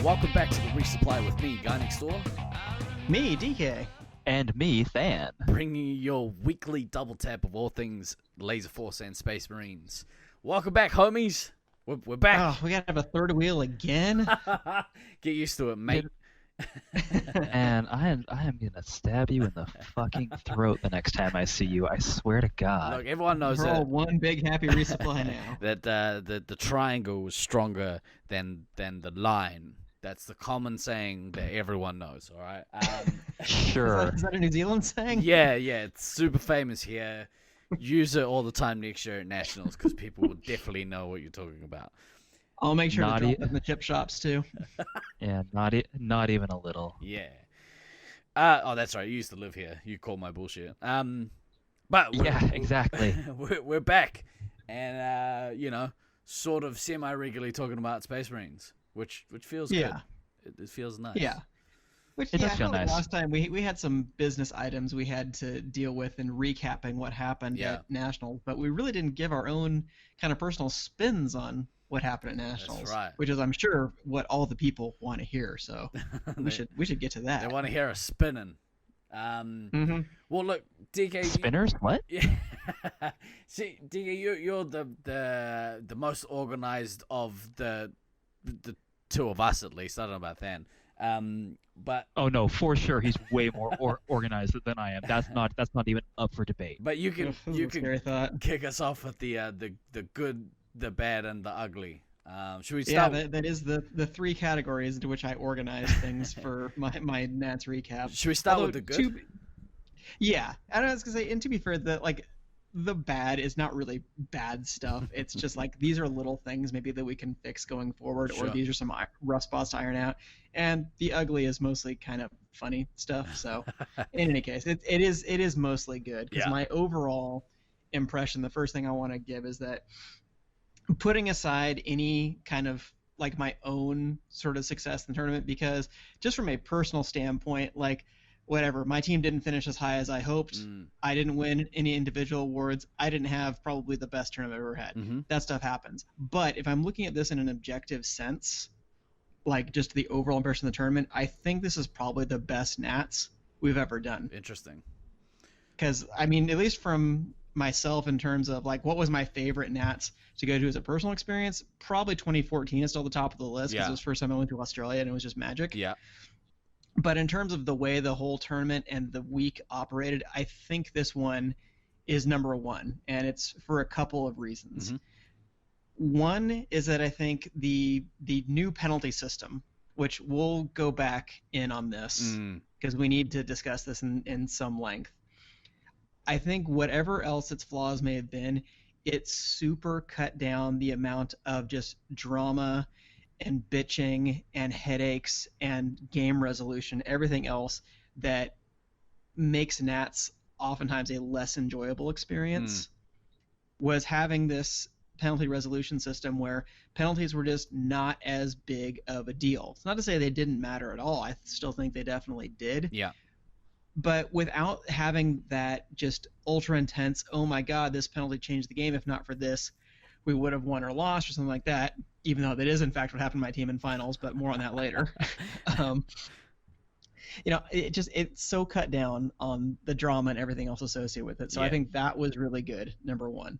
Welcome back to the Resupply with me, Guy Next Door, Me, DK. And me, Than. bringing you your weekly double tap of all things Laser Force and Space Marines. Welcome back, homies. We're back. Oh, we gotta have a third wheel again. Get used to it, mate. And I am gonna stab you in the fucking throat the next time I see you. I swear to God. Look, everyone knows We're all that one big happy resupply now. the triangle was stronger than the line. That's the common saying that everyone knows. All right. Sure. Is that a New Zealand saying? Yeah, it's super famous here. Use it all the time next year at Nationals because people will definitely know what you're talking about. I'll make sure to Naughty. drop it in the chip shops too. Yeah, not even a little. Yeah. Oh, that's right. You used to live here. You call my bullshit. But Yeah, exactly. we're back, and sort of semi-regularly talking about Space Marines, which feels Yeah. good. It feels nice. Yeah. Which, It does I feel felt like nice. last time we had some business items we had to deal with in recapping what happened Yeah. at Nationals, but we really didn't give our own kind of personal spins on what happened at Nationals. right. Which is, I'm sure, what all the people want to hear. So we should get to They that. want to hear us spinning. Mm-hmm. Well, look, DK. Spinners? What? Yeah. See, DK, you're the most organized of the two of us, at least. I don't know about Than. But Oh no, for sure he's way more organized than I am. That's not even up for debate. you can Scary thought. kick us off with the good, the bad, and the ugly. Should we Yeah, start? that is the three categories into which I organize things for my Nats recap. Should we start Although, with the good? Yeah, I was gonna say, and to be fair, the bad is not really bad stuff. It's just like these are little things maybe that we can fix going forward, Sure. or these are some rough spots to iron out. And the ugly is mostly kind of funny stuff. So in any case, it is mostly good because Yeah. my overall impression, the first thing I want to give is that putting aside any kind of like my own sort of success in the tournament, because just from a personal standpoint, like whatever, my team didn't finish as high as I hoped. I didn't win any individual awards. I didn't have probably the best tournament I've ever had. Mm-hmm. That stuff happens. But if I'm looking at this in an objective sense, like just the overall impression of the tournament, I think this is probably the best Nats we've ever done. Interesting. Because, I mean, at least from myself in terms of like what was my favorite Nats to go to as a personal experience, probably 2014 is still the top of the list because Yeah. it was the first time I went to Australia and it was just magic. Yeah. But in terms of the way the whole tournament and the week operated, I think this one is number one, and it's for a couple of reasons. Mhm. One is that I think the new penalty system, which we'll go back in on this because we need to discuss this in some length. I think whatever else its flaws may have been, it super cut down the amount of just drama and bitching and headaches and game resolution, everything else that makes Nats oftentimes a less enjoyable experience, was having this penalty resolution system where penalties were just not as big of a deal. It's not to say they didn't matter at all. I still think they definitely did. Yeah. But without having that just ultra intense, oh my God, this penalty changed the game. If not for this, we would have won or lost or something like that, even though that is in fact what happened to my team in finals, but more on that later. It's so cut down on the drama and everything else associated with it. So Yeah. I think that was really good, number one.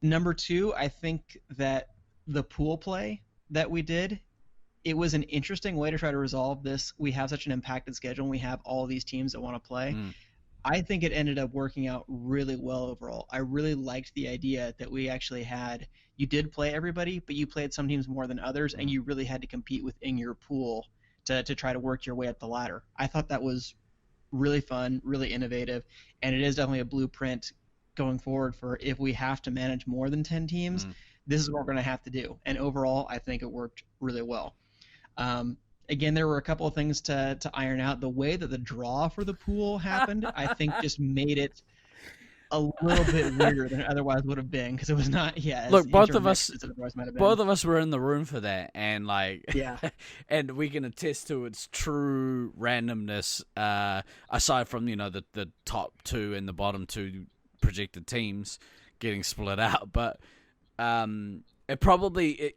Number two, I think that the pool play that we did, it was an interesting way to try to resolve this. We have such an impacted schedule and we have all these teams that want to play. I think it ended up working out really well overall. I really liked the idea that we actually had, you did play everybody, but you played some teams more than others, and you really had to compete within your pool to try to work your way up the ladder. I thought that was really fun, really innovative, and it is definitely a blueprint going forward for if we have to manage more than 10 teams, this is what we're going to have to do. And overall, I think it worked really well. Again, there were a couple of things to iron out. The way that the draw for the pool happened, I think just made it a little bit weirder than it otherwise would have been because it was not, Look, both of intermixed us- as it otherwise might have been. Both of us were in the room for that, and Yeah. and we can attest to its true randomness. Aside from the top two and the bottom two projected teams getting split out, but it probably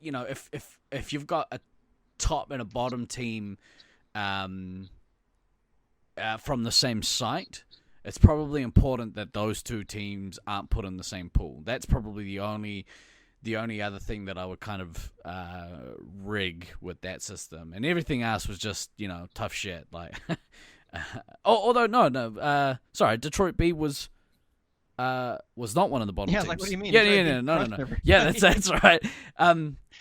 if you've got top and a bottom team from the same site, it's probably important that those two teams aren't put in the same pool. That's probably the only other thing that I would kind of rig with that system, and everything else was just tough shit. Like, sorry, Detroit B was not one of the bottom teams. Like, what do you mean? Yeah, no. Yeah, that's right.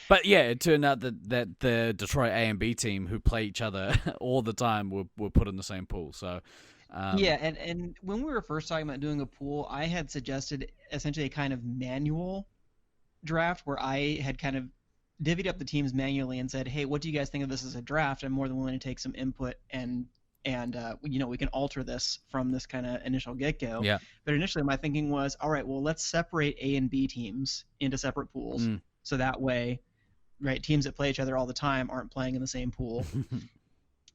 But yeah, it turned out that the Detroit A and B team, who play each other all the time, were put in the same pool. So. Yeah, and when we were first talking about doing a pool, I had suggested essentially a kind of manual draft where I had kind of divvied up the teams manually and said, hey, what do you guys think of this as a draft? I'm more than willing to take some input and we can alter this from this kind of initial get-go. Yeah. But initially my thinking was, all right, well, let's separate A and B teams into separate pools. So that way, right, teams that play each other all the time aren't playing in the same pool.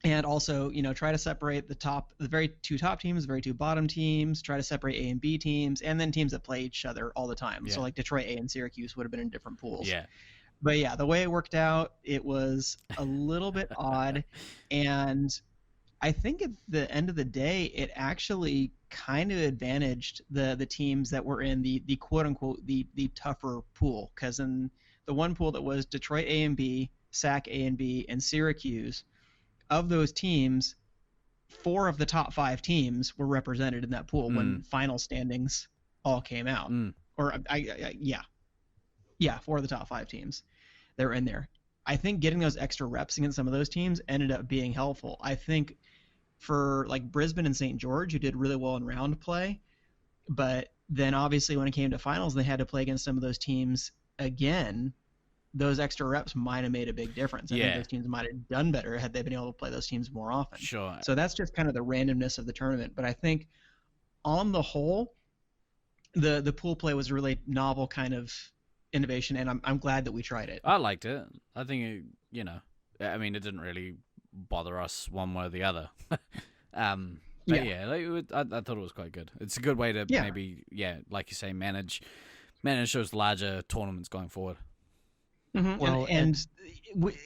And also, try to separate the very two top teams, the very two bottom teams, try to separate A and B teams, and then teams that play each other all the time. Yeah. So like Detroit A and Syracuse would have been in different pools. Yeah. But yeah, the way it worked out, it was a little bit odd. And I think at the end of the day, it actually kind of advantaged the teams that were in the quote unquote the tougher pool. Because in the one pool that was Detroit A and B, SAC A and B, and Syracuse, of those teams, 4 of the top 5 teams were represented in that pool when final standings all came out. Or 4 of the top 5 teams, they were in there. I think getting those extra reps against some of those teams ended up being helpful. I think for like Brisbane and St. George, who did really well in round play, but then obviously when it came to finals, they had to play against some of those teams again. Those extra reps might have made a big difference. I think those teams might have done better had they been able to play those teams more often. Sure. So that's just kind of the randomness of the tournament. But I think on the whole, the pool play was a really novel kind of innovation, and I'm glad that we tried it. I liked it. I think it didn't really bother us one way or the other. I thought it was quite good. It's a good way to maybe, like you say, manage those larger tournaments going forward. Mm-hmm. Well, and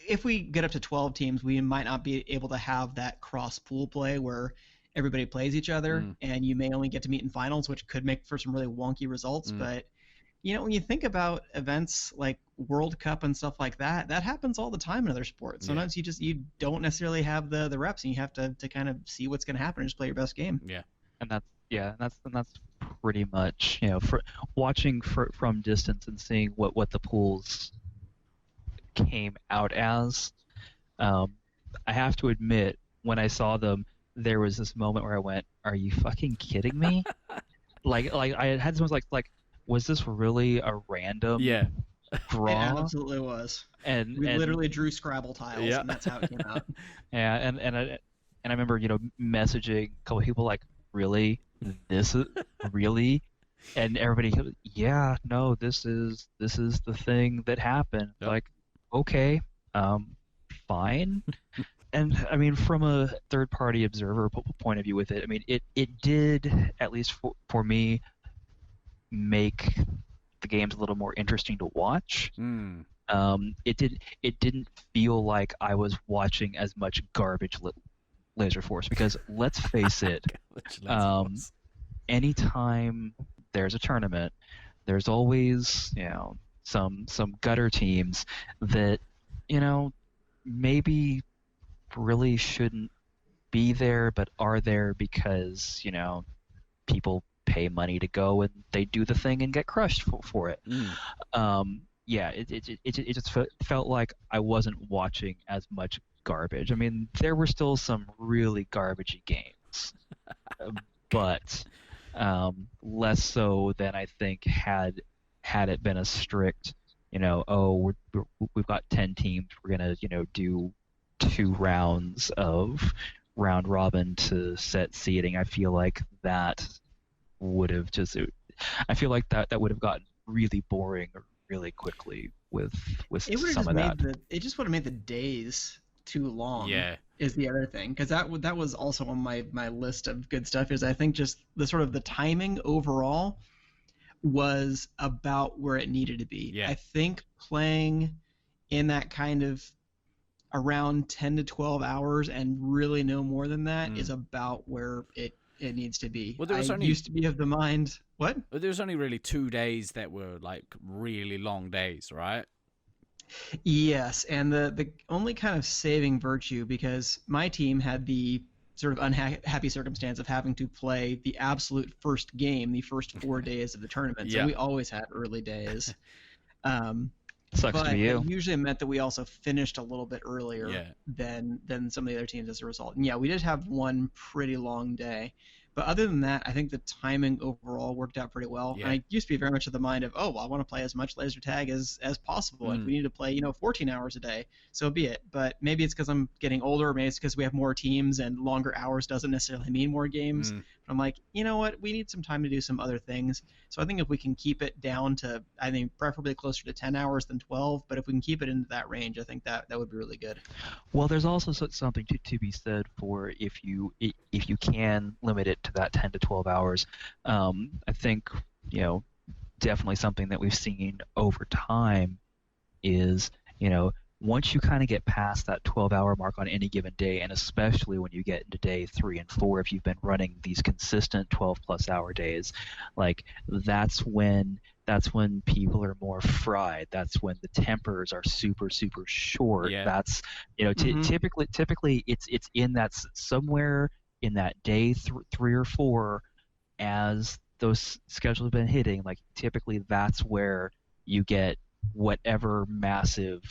if we get up to 12 teams, we might not be able to have that cross pool play where everybody plays each other, and you may only get to meet in finals, which could make for some really wonky results. But when you think about events like World Cup and stuff like that, that happens all the time in other sports. Sometimes you don't necessarily have the reps, and you have to kind of see what's going to happen and just play your best game. Yeah, and that's pretty much for watching from distance and seeing what the pools came out as. I have to admit, when I saw them, there was this moment where I went, "Are you fucking kidding me?" like I had someone like, "Was this really a random draw?" It absolutely was. And we literally drew Scrabble tiles, and that's how it came out. Yeah, and I remember messaging a couple of people like, "Really? This is really?" And everybody, "Yeah, no, this is the thing that happened." Yep. Like, okay, fine. And I mean, from a third-party observer point of view with it, I mean, it did, at least for me, make the games a little more interesting to watch. It didn't feel like I was watching as much garbage Laser Force, because let's face it, anytime there's a tournament, there's always some gutter teams that maybe really shouldn't be there, but are there because people pay money to go and they do the thing and get crushed for it. It just felt like I wasn't watching as much garbage. I mean, there were still some really garbagey games, but less so than I think had it been a strict, we've got 10 teams, we're gonna do 2 rounds of round robin to set seeding. I feel like that would have that would have gotten really boring really quickly with some of that. It just would have made the days too long. Yeah, is the other thing, because that was also on my list of good stuff. Is I think just the sort of the timing overall was about where it needed to be. Yeah. I think playing in that kind of around 10 to 12 hours and really no more than that is about where it needs to be. Well, there was I only used to be of the mind. What? there was only really 2 days that were like really long days, right? Yes, and the only kind of saving virtue, because my team had the sort of unhappy circumstance of having to play the absolute first game, the first 4 days of the tournament. So Yeah. we always had early days. Um, Sucks to but be you. it usually meant that we also finished a little bit earlier Yeah. than some of the other teams as a result. And yeah, we did have one pretty long day. But other than that, I think the timing overall worked out pretty well. Yeah. And I used to be very much of the mind of, oh, well, I want to play as much laser tag as possible. If we need to play, 14 hours a day, so be it. But maybe it's because I'm getting older. Maybe it's because we have more teams and longer hours doesn't necessarily mean more games. But I'm like, you know what? We need some time to do some other things. So I think if we can keep it down to, I think, preferably closer to 10 hours than 12. But if we can keep it into that range, I think that would be really good. Well, there's also something to be said for if you can limit it to that 10 to 12 hours. I think definitely something that we've seen over time is once you kind of get past that 12-hour mark on any given day, and especially when you get into day 3 and 4, if you've been running these consistent 12+ hour days, like that's when people are more fried. That's when the tempers are super short. Yeah. That's typically it's in that somewhere in that day 3 or 4, as those schedules have been hitting. Like typically that's where you get whatever massive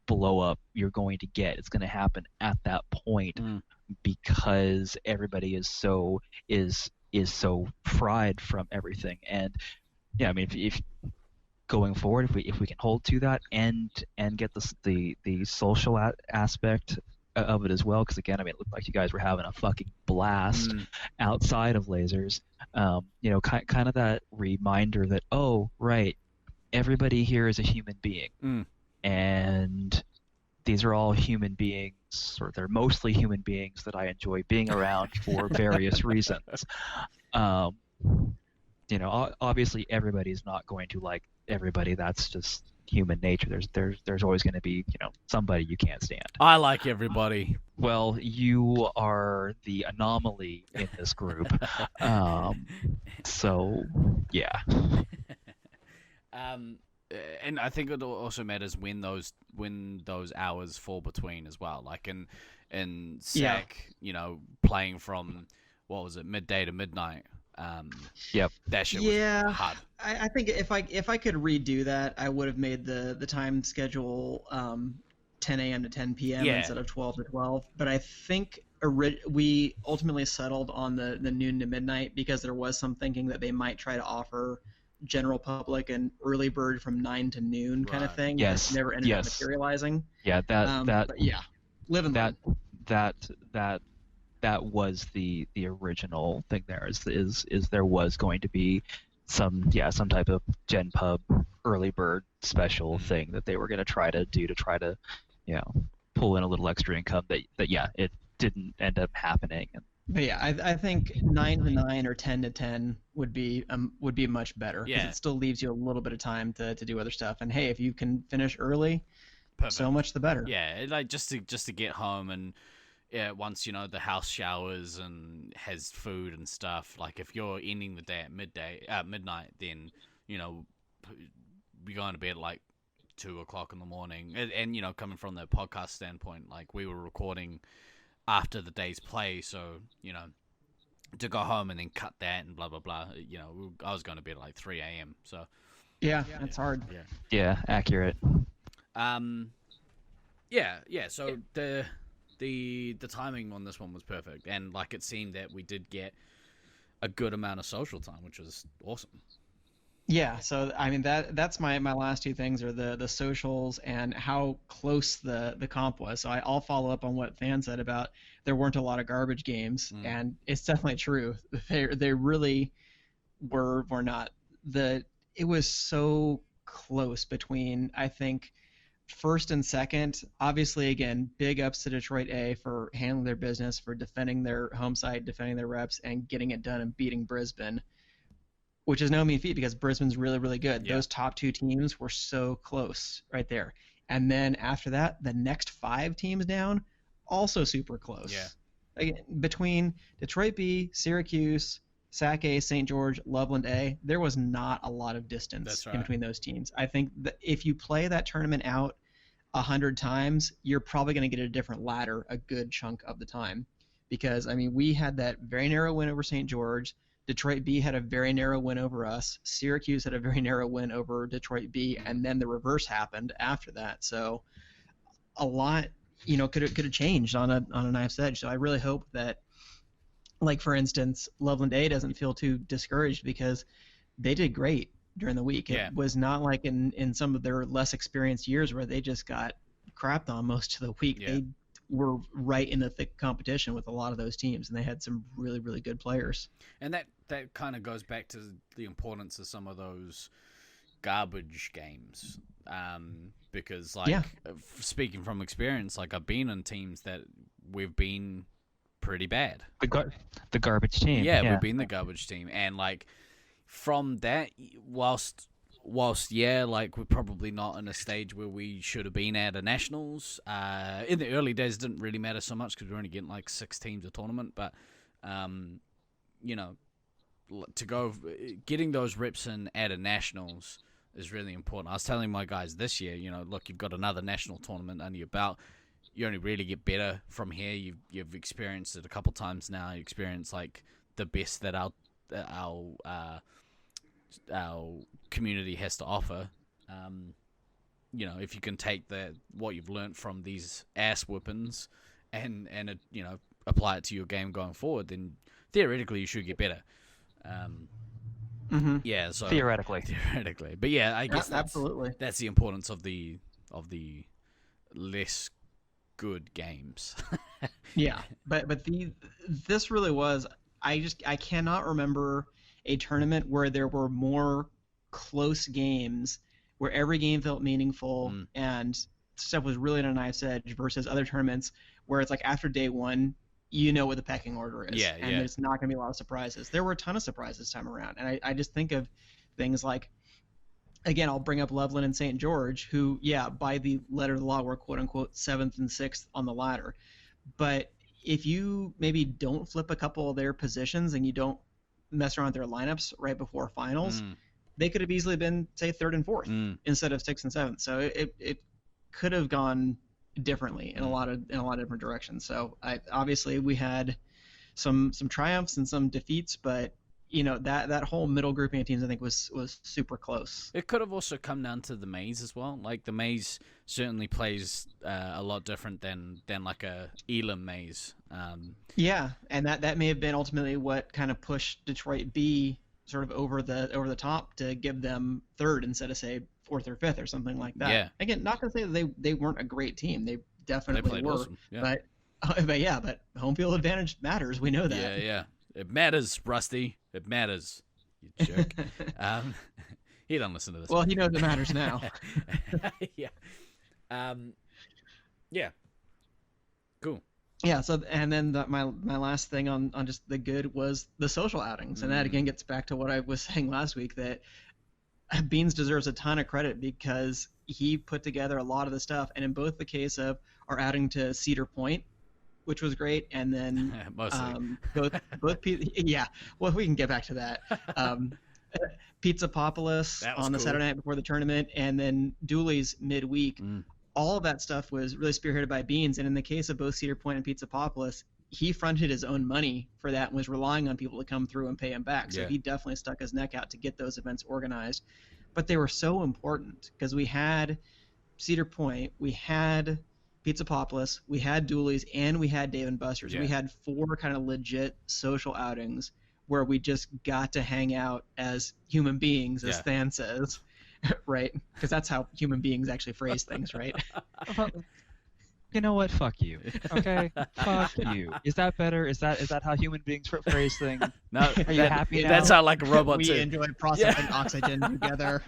blow up you're going to get. It's going to happen at that point because everybody is so fried from everything. And yeah, I mean, if going forward, if we can hold to that and get the social aspect of it as well, because again, I mean, it looked like you guys were having a fucking blast outside of lasers. Kind of that reminder that, oh right, everybody here is a human being. And these are all human beings, or they're mostly human beings that I enjoy being around for various reasons. Obviously everybody's not going to like everybody. That's just human nature. There's always going to be, somebody you can't stand. I like everybody. Well, you are the anomaly in this group. So, yeah. And I think it also matters when those hours fall between as well. Like in SAC, playing from what was it, midday to midnight. Yep. That shit was hard. I think if I could redo that, I would have made the time schedule 10 a.m. to 10 p.m. instead of 12 to 12. But I think we ultimately settled on the noon to midnight because there was some thinking that they might try to offer general public an early bird from 9 to noon kind of thing. Yes. That never ended up materializing. Yeah, but yeah, live and learn. That was the original thing. There is there was going to be some type of Gen Pub early bird special thing that they were going to try to do to try to pull in a little extra income. That it didn't end up happening. But yeah, I think 9 to 9 or 10 to 10 would be much better because it still leaves you a little bit of time to do other stuff. And hey, if you can finish early, so much the better. Yeah, like just to get home and once the house showers and has food and stuff. Like if you're ending the day at midnight, then we're going to bed at like 2 o'clock in the morning. And coming from the podcast standpoint, like we were recording after the day's play, so to go home and then cut that and blah blah blah. I was going to bed at like 3 a.m. So yeah, that's hard. Yeah, accurate. So the timing on this one was perfect, and like it seemed that we did get a good amount of social time, which was awesome. Yeah, so I mean that's my last two things are the socials and how close the comp was. So I'll follow up on what Fan said about there weren't a lot of garbage games, and it's definitely true. They really were not. It was so close between, I think, first and second. Obviously, again, big ups to Detroit A for handling their business, for defending their home site, defending their reps, and getting it done and beating Brisbane, which is no mean feat because Brisbane's really, really good. Yeah. Those top two teams were so close right there. And then after that, the next 5 teams down, also super close. Yeah. Again, between Detroit B, Syracuse, Sac A, St. George, Loveland A, there was not a lot of distance That's right. in between those teams. I think that if you play that tournament out 100 times, you're probably going to get a different ladder a good chunk of the time. Because, I mean, we had that very narrow win over St. George. Detroit B had a very narrow win over us. Syracuse had a very narrow win over Detroit B, and then the reverse happened after that. So a lot, could have changed on a knife's edge. So I really hope that, like, for instance, Loveland A doesn't feel too discouraged because they did great during the week. Yeah. It was not like in some of their less experienced years where they just got crapped on most of the week. Yeah. They were right in the thick competition with a lot of those teams, and they had some really, really good players. And that kind of goes back to the importance of some of those garbage games. Because, like, speaking from experience, like, I've been in teams that we've been pretty bad. The garbage team. Yeah, we've been the garbage team. And, like, from that, whilst like, we're probably not in a stage where we should have been at a nationals. In the early days, it didn't really matter so much because we were only getting like 6 teams a tournament. But to go getting those reps in at a nationals is really important. I was telling my guys this year, look, you've got another national tournament under your belt. You only really get better from here. You've experienced it a couple times now. You experience like the best that our community has to offer. If you can take what you've learned from these ass whippings and apply it to your game going forward, then theoretically you should get better. Yeah, so theoretically, but yeah, I guess absolutely that's the importance of the less good games. Yeah, but this really was. I cannot remember a tournament where there were more close games, where every game felt meaningful and stuff was really on a knife's edge, versus other tournaments where it's like after day one, what the pecking order is. Yeah, and there's not going to be a lot of surprises. There were a ton of surprises this time around. And I just think of things like, again, I'll bring up Loveland and St. George, who, by the letter of the law, were quote-unquote 7th and 6th on the ladder. But if you maybe don't flip a couple of their positions and you don't mess around with their lineups right before finals, they could have easily been, say, 3rd and 4th instead of 6th and 7th. So it could have gone differently in a lot of different directions. So obviously we had some triumphs and some defeats, but that whole middle grouping of teams I think was super close. It could have also come down to the maze as well. Like the maze certainly plays a lot different than like a Elam maze. Yeah, and that may have been ultimately what kind of pushed Detroit B sort of over the top to give them 3rd instead of, say, 4th or 5th or something like that. Yeah. Again, not to say that they weren't a great team. They definitely were. Awesome. Yeah. But home field advantage matters. We know that. Yeah. It matters, Rusty. It matters. You jerk. He doesn't listen to this. Well, he knows it matters now. Yeah. Yeah. Cool. Yeah. So, and then my last thing on just the good was the social outings, and that again gets back to what I was saying last week, that Beans deserves a ton of credit because he put together a lot of the stuff, and in both the case of our outing to Cedar Point, which was great, and then both yeah. Well, we can get back to that. Pizzapopolis on the cool. Saturday night before the tournament, and then Dooley's midweek. All of that stuff was really spearheaded by Beans, and in the case of both Cedar Point and Pizzapopolis, he fronted his own money for that and was relying on people to come through and pay him back. So he definitely stuck his neck out to get those events organized. But they were so important because we had Cedar Point, we had Pizzapopolis, we had Dooley's, and we had Dave & Buster's. We had 4 kind of legit social outings where we just got to hang out as human beings, as Than says, right? Because that's how human beings actually phrase things, right? You know what? Fuck you. Okay? Fuck you. Is that better? Is that how human beings phrase things? No, are you happy now? That's how like a robot we too. enjoy processing oxygen together.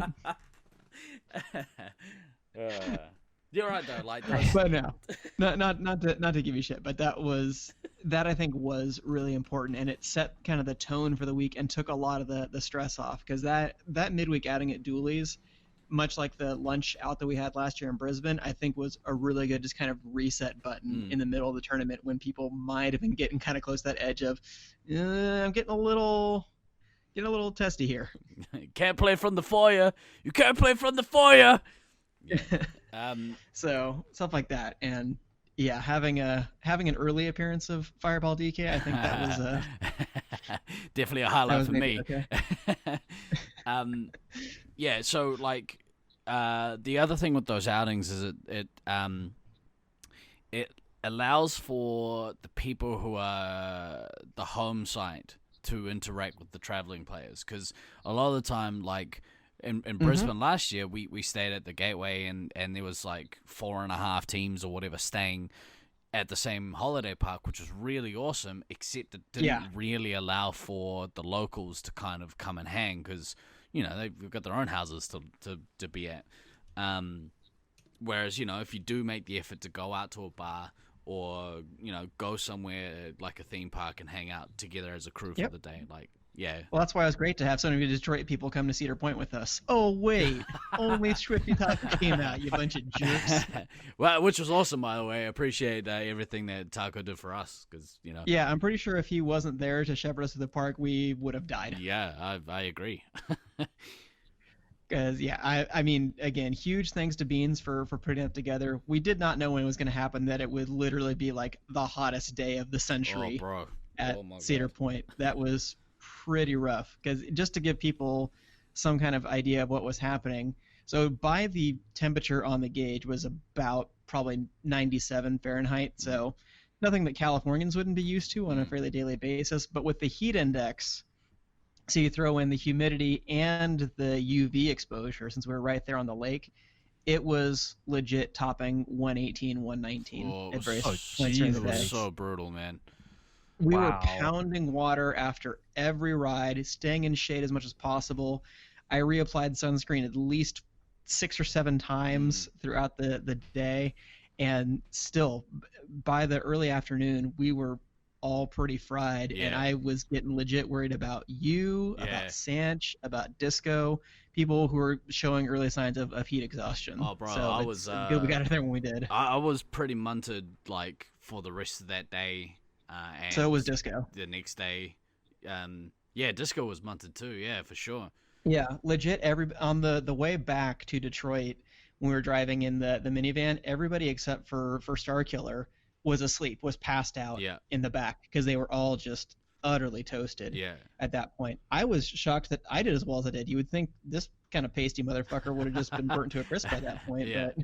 You're right though, like those... But no, not to give you shit, but that I think was really important, and it set kind of the tone for the week and took a lot of the stress off, because that midweek outing at Dooley's, much like the lunch out that we had last year in Brisbane, I think was a really good just kind of reset button in the middle of the tournament when people might have been getting kind of close to that edge of, I'm getting a little testy here. Can't play from the foyer. You can't play from the foyer. Yeah. So stuff like that, and yeah, having an early appearance of Fireball DK, I think that was definitely a highlight for me. Okay. Yeah. So like, the other thing with those outings is it allows for the people who are the home site to interact with the traveling players, because a lot of the time, like in Brisbane last year, we stayed at the Gateway and there was like 4.5 teams or whatever staying at the same holiday park, which was really awesome, except it didn't really allow for the locals to kind of come and hang, because they've got their own houses to be at. Whereas if you do make the effort to go out to a bar or go somewhere like a theme park and hang out together as a crew for the day, like. Yeah. Well, that's why it was great to have so many Detroit people come to Cedar Point with us. Oh, wait. Only Swifty Taco came out, you bunch of jerks. Well, which was awesome, by the way. I appreciate everything that Taco did for us, because, Yeah, I'm pretty sure if he wasn't there to shepherd us to the park, we would have died. Yeah, I agree. Because, I mean, again, huge thanks to Beans for putting it together. We did not know when it was going to happen that it would literally be like the hottest day of the century at Cedar Point. That was pretty rough, because just to give people some kind of idea of what was happening, so by the temperature on the gauge was about probably 97 Fahrenheit, so nothing that Californians wouldn't be used to on a fairly daily basis. But with the heat index, so you throw in the humidity and the UV exposure, since we were right there on the lake, it was legit topping 118, 119 at various points during the day. It was so brutal, man. We were pounding water after every ride, staying in shade as much as possible. I reapplied sunscreen at least 6 or 7 times throughout the day, and still, by the early afternoon, we were all pretty fried, and I was getting legit worried about you, about Sanch, about Disco, people who were showing early signs of heat exhaustion. Oh, bro, so I was good we got it there when we did. I was pretty munted like for the rest of that day. And so was Disco. The next day, Disco was munted too. Yeah, for sure. Yeah, legit. On the way back to Detroit, when we were driving in the minivan, everybody except for Starkiller was asleep, was passed out in the back, because they were all just utterly toasted. At that point, I was shocked that I did as well as I did. You would think this kind of pasty motherfucker would have just been burnt to a crisp by that point, but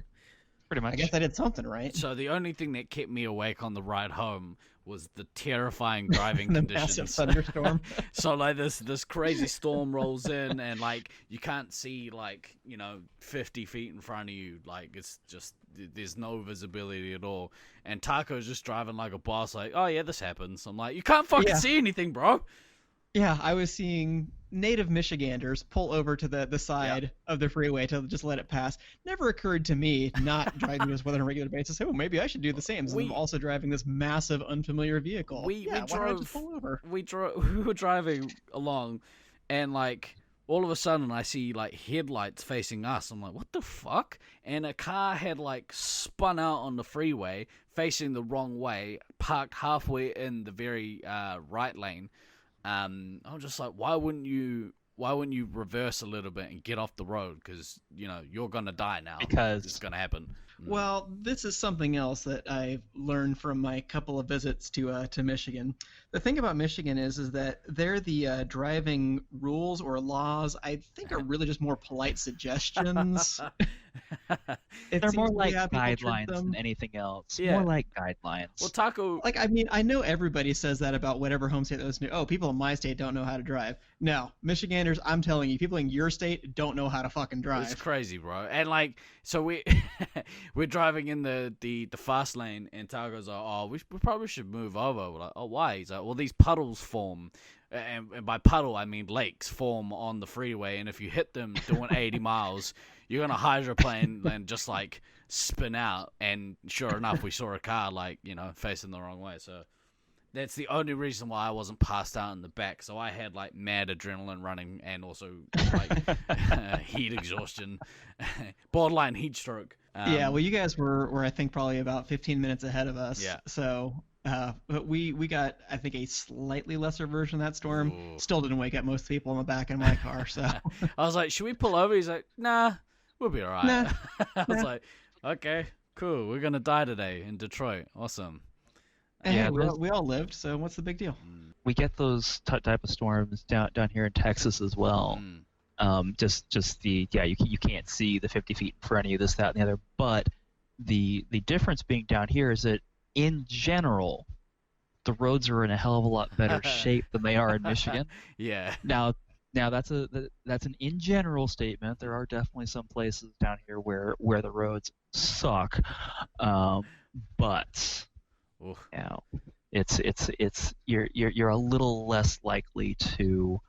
pretty much. I guess I did something right. So the only thing that kept me awake on the ride home was the terrifying driving the conditions. Massive thunderstorm. So like this crazy storm rolls in, and like you can't see 50 feet in front of you. Like it's just there's no visibility at all. And Taco's just driving like a boss. Like, oh yeah, this happens. I'm like, you can't fucking see anything, bro. Yeah, I was seeing native Michiganders pull over to the side of the freeway to just let it pass. Never occurred to me, not driving this weather on a regular basis, oh, maybe I should do the same. So I'm also driving this massive, unfamiliar vehicle. We drove. Why don't I just pull over? We were driving along, and like all of a sudden I see like headlights facing us. I'm like, what the fuck? And a car had like spun out on the freeway, facing the wrong way, parked halfway in the very right lane. I'm just like, why wouldn't you reverse a little bit and get off the road? Because you're gonna die now. Because it's gonna happen. Well, this is something else that I've learned from my couple of visits to Michigan. The thing about Michigan is that they're the driving rules or laws, I think, are really just more polite suggestions. They're more like guidelines than anything else. More like guidelines. Well, Taco... Like, I mean, I know everybody says that about whatever home state those new. Oh, people in my state don't know how to drive. No, Michiganders, I'm telling you, people in your state don't know how to fucking drive. It's crazy, bro. And like, so we're driving in the fast lane, and Taco's like, oh, we probably should move over. We're like, oh, why? He's like, well, these puddles form. And by puddle, I mean lakes form on the freeway, and if you hit them doing 80 miles, you're going to hydroplane and just, like, spin out. And sure enough, we saw a car, like, facing the wrong way. So That's the only reason why I wasn't passed out in the back. So I had like mad adrenaline running and also like heat exhaustion, borderline heat stroke. Yeah, well, you guys were I think probably about 15 minutes ahead of us. Yeah. So, but we got I think a slightly lesser version of that storm. Ooh. Still didn't wake up most people in the back of my car. So I was like, should we pull over? He's like, nah, we'll be all right. Nah, I was nah. like, okay, cool. We're going to die today in Detroit. Awesome. hey, Yeah, we all lived. So what's the big deal? We get those type of storms down here in Texas as well. Just the you can't see the 50 feet in front of you, this, that, and the other. But the difference being down here is that in general, the roads are in a hell of a lot better shape than they are in Michigan. Yeah. Now that's an in general statement. There are definitely some places down here where the roads suck, but Oof. you know, it's you're a little less likely to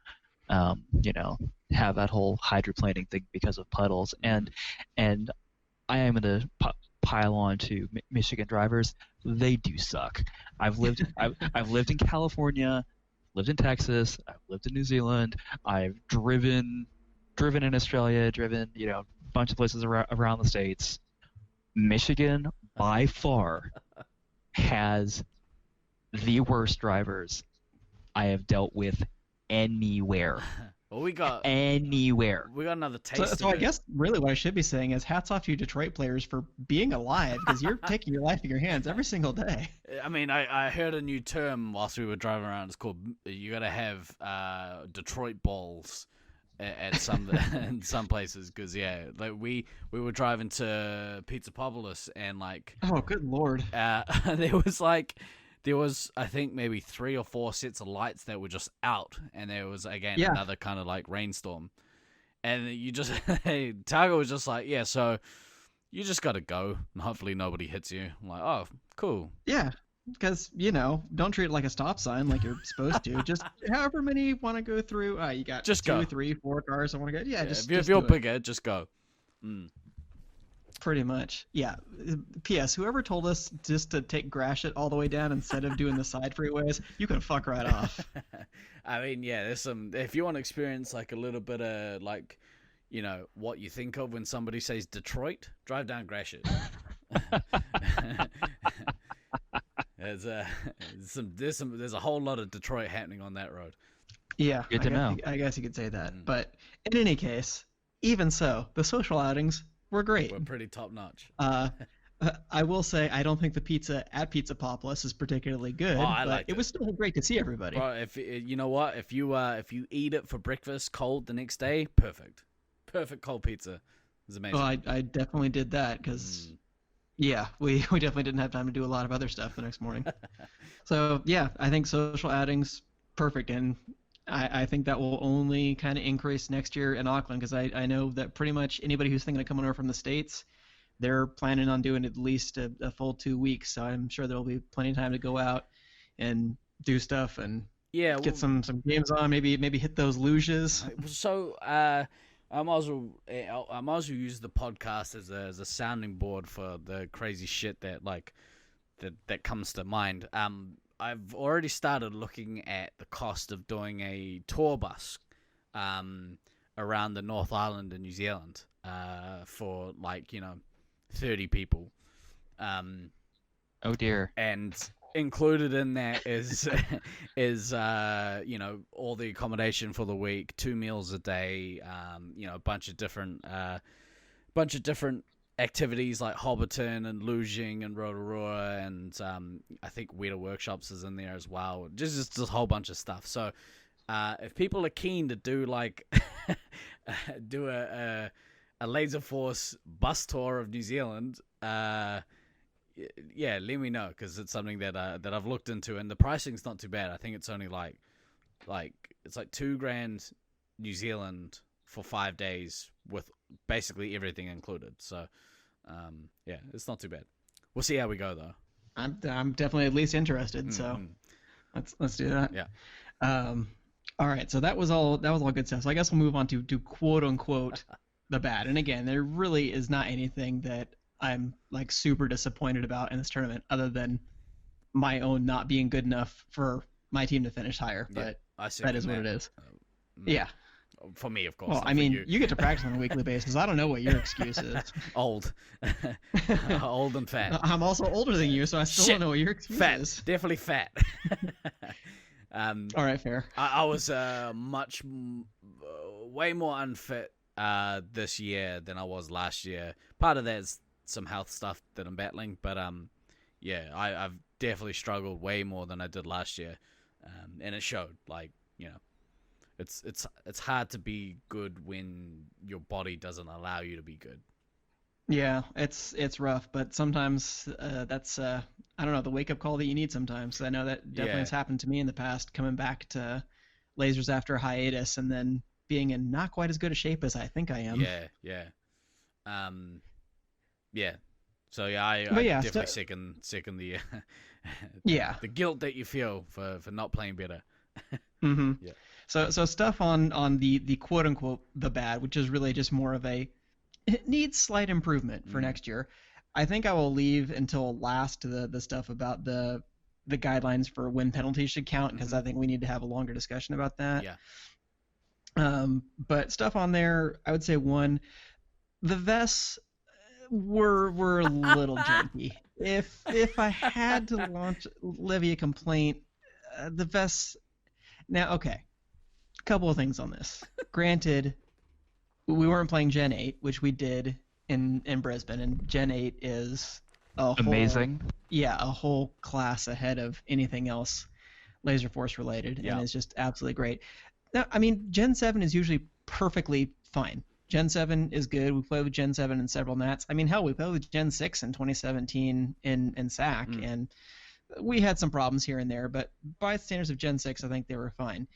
have that whole hydroplaning thing because of puddles. And I am going to pile on to Michigan drivers. They do suck. I've lived in California, lived in Texas, I've lived in New Zealand, I've driven in Australia, driven a bunch of places around the states. Michigan by far has the worst drivers I have dealt with anywhere. Well, we got another taste. So I guess really what I should be saying is hats off to you Detroit players for being alive, because you're taking your life in your hands every single day. I mean, I heard a new term whilst we were driving around. It's called, you got to have Detroit balls at some in some places, because like we were driving to Pizzapopolis and like, Oh, good lord. there was I think maybe 3 or 4 sets of lights that were just out, and there was again another kind of like rainstorm, and you just Targo was just like, yeah, so you just gotta go and hopefully nobody hits you. I'm like, oh, cool. Yeah, because don't treat it like a stop sign like you're supposed to. Just however many want to go through. You got Just 2, go. 3, 4 cars that want to go. Yeah, just if you're do it. bigger, just go. Pretty much. Yeah. P.S. Whoever told us just to take Gratiot all the way down instead of doing the side freeways, you can fuck right off. I mean, yeah, there's some. If you want to experience like a little bit of like, what you think of when somebody says Detroit, drive down Gratiot. There's a whole lot of Detroit happening on that road. Yeah. Good to know. I guess you could say that. But in any case, even so, the social outings were great. We're pretty top notch. I will say I don't think the pizza at Pizzapopolis is particularly good, but it was still great to see everybody. Bro, if you know what, if you eat it for breakfast cold the next day, perfect cold pizza. It's amazing. Oh, I definitely did that because we definitely didn't have time to do a lot of other stuff the next morning. So yeah, I think social outings perfect, and I think that will only kind of increase next year in Auckland, because I know that pretty much anybody who's thinking of coming over from the States, they're planning on doing at least a full 2 weeks. So I'm sure there'll be plenty of time to go out and do stuff and get some games on. Maybe hit those luges. So I might as well use the podcast as a sounding board for the crazy shit that comes to mind. I've already started looking at the cost of doing a tour bus around the North Island in New Zealand for 30 people. Oh dear. And included in that is all the accommodation for the week, 2 meals a day, a bunch of different activities like Hobbiton and luging and Rotorua, and I think Weta Workshops is in there as well. Just a whole bunch of stuff. So if people are keen to do do a Laser Force bus tour of New Zealand, let me know, because it's something that I've looked into, and the pricing's not too bad. I think it's only it's like $2,000 New Zealand for 5 days with basically everything included. So it's not too bad. We'll see how we go though. I'm definitely at least interested. So let's do that. Yeah. All right. So that was all good stuff. So I guess we'll move on to quote unquote the bad. And again, there really is not anything that I'm super disappointed about in this tournament, other than my own not being good enough for my team to finish higher, Yeah, but I that second is what it is. Mm, Yeah. For me, of course. Well, not I for mean, you. you get to practice on a weekly basis. I don't know what your excuse is. Old, old and fat. I'm also older than you, so I still Shit. don't know what your excuse Fat, is. definitely fat. All right, fair. I was way more unfit this year than I was last year. Part of that is some health stuff that I'm battling, but yeah, I've definitely struggled way more than I did last year, and it showed. Like, you know, it's hard to be good when your body doesn't allow you to be good. Yeah, it's rough, but sometimes that's I don't know, the wake up call that you need sometimes. I know that definitely Yeah. has happened to me in the past, coming back to lasers after a hiatus and then being in not quite as good a shape as I think I am. Yeah, yeah, um, yeah. So yeah, I But yeah, definitely second the yeah. the guilt that you feel for not playing better. hmm Yeah. So stuff on the quote unquote the bad, which is really just more of a it needs slight improvement for Mm. next year. I think I will leave until last the stuff about the guidelines for when penalties should count because I think we need to have a longer discussion about that. Yeah. But stuff on there, I would say one, the vests were a little janky. If I had to levy a complaint, the vests. Now, okay, a couple of things on this. Granted, we weren't playing Gen 8, which we did in Brisbane, and Gen 8 is Amazing. a whole class ahead of anything else Laser Force related, Yeah. and it's just absolutely great. Now, I mean, Gen 7 is usually perfectly fine. Gen 7 is good. We played with Gen 7 in several nats. I mean, hell, we played with Gen 6 in 2017 in SAC, and we had some problems here and there, but by standards of Gen 6, I think they were fine.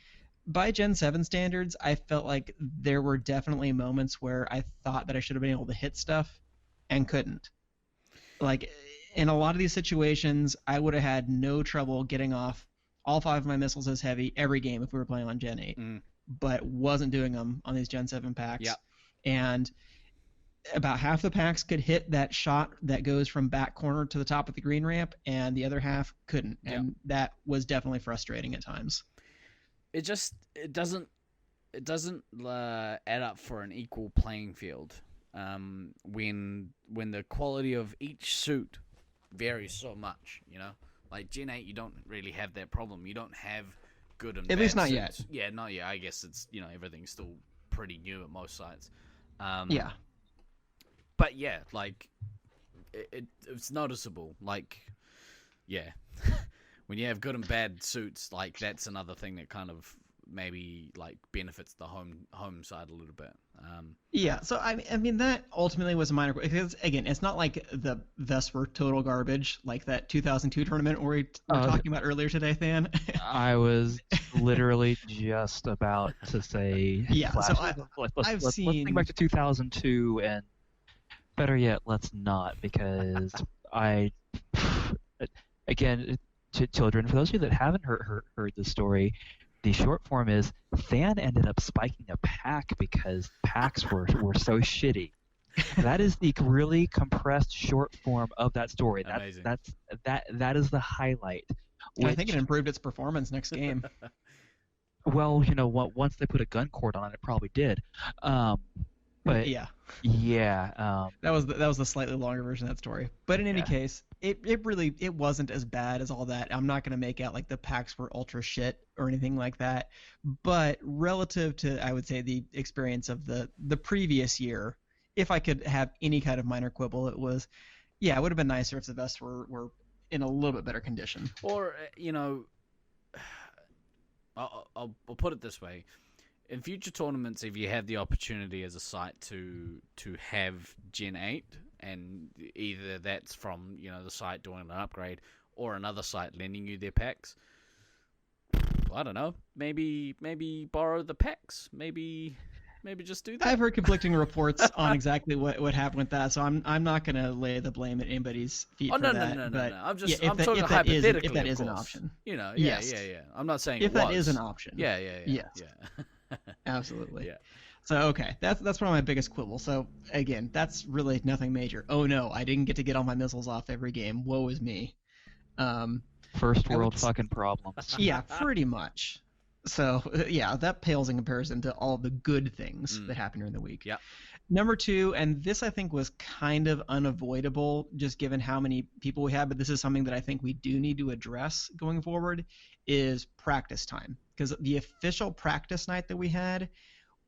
By Gen 7 standards, I felt like there were definitely moments where I thought that I should have been able to hit stuff and couldn't. Like, in a lot of these situations, I would have had no trouble getting off all 5 of my missiles as heavy every game if we were playing on Gen 8, but wasn't doing them on these Gen 7 packs. Yep. And about half the packs could hit that shot that goes from back corner to the top of the green ramp, and the other half couldn't. And that was definitely frustrating at times. It doesn't add up for an equal playing field when the quality of each suit varies so much. You know, like Gen 8, you don't really have that problem. You don't have good and At bad least not suits. yet. Yeah, not yet. I guess it's, you know, everything's still pretty new at most sites. Yeah. But yeah, like it's noticeable. Like, yeah, when you have good and bad suits, like that's another thing that kind of maybe like benefits the home side a little bit. Yeah, so I mean that ultimately was a minor because again, it's not like the vests were total garbage like that 2002 tournament we were talking about earlier today, Than. I was literally just about to say. Yeah, so let's think back to 2002, and better yet, let's not, because again, children, for those of you that haven't heard the story, the short form is Than ended up spiking a pack because packs were so shitty. That is the really compressed short form of that story. Amazing. That is the highlight. I think it improved its performance next game. Well, you know what? Once they put a gun cord on it, it probably did. But yeah, that was the slightly longer version of that story. But in any case, it really wasn't as bad as all that. I'm not gonna make out like the packs were ultra shit or anything like that. But relative to, I would say, the experience of the previous year, if I could have any kind of minor quibble, it was, it would have been nicer if the vests were in a little bit better condition. Or you know, I'll put it this way. In future tournaments, if you have the opportunity as a site to have Gen 8, and either that's from, you know, the site doing an upgrade or another site lending you their packs, I don't know, maybe borrow the packs, maybe just do that. I've heard conflicting reports on exactly what happened with that, so I'm not gonna lay the blame at anybody's feet for that. No. I'm I'm talking hypothetically. If that is an option, you know, yes. yeah. I'm not saying if it was. that is an option. Yeah. Yes. Absolutely. Yeah. So okay, that's one of my biggest quibbles. So again, that's really nothing major. Oh no, I didn't get to get all my missiles off every game. Woe is me. First I would world fucking problems. Yeah, pretty much. So yeah, that pales in comparison to all the good things that happen during the week. Yeah. Number two, and this I think was kind of unavoidable just given how many people we had, but this is something that I think we do need to address going forward, is practice time. Because the official practice night that we had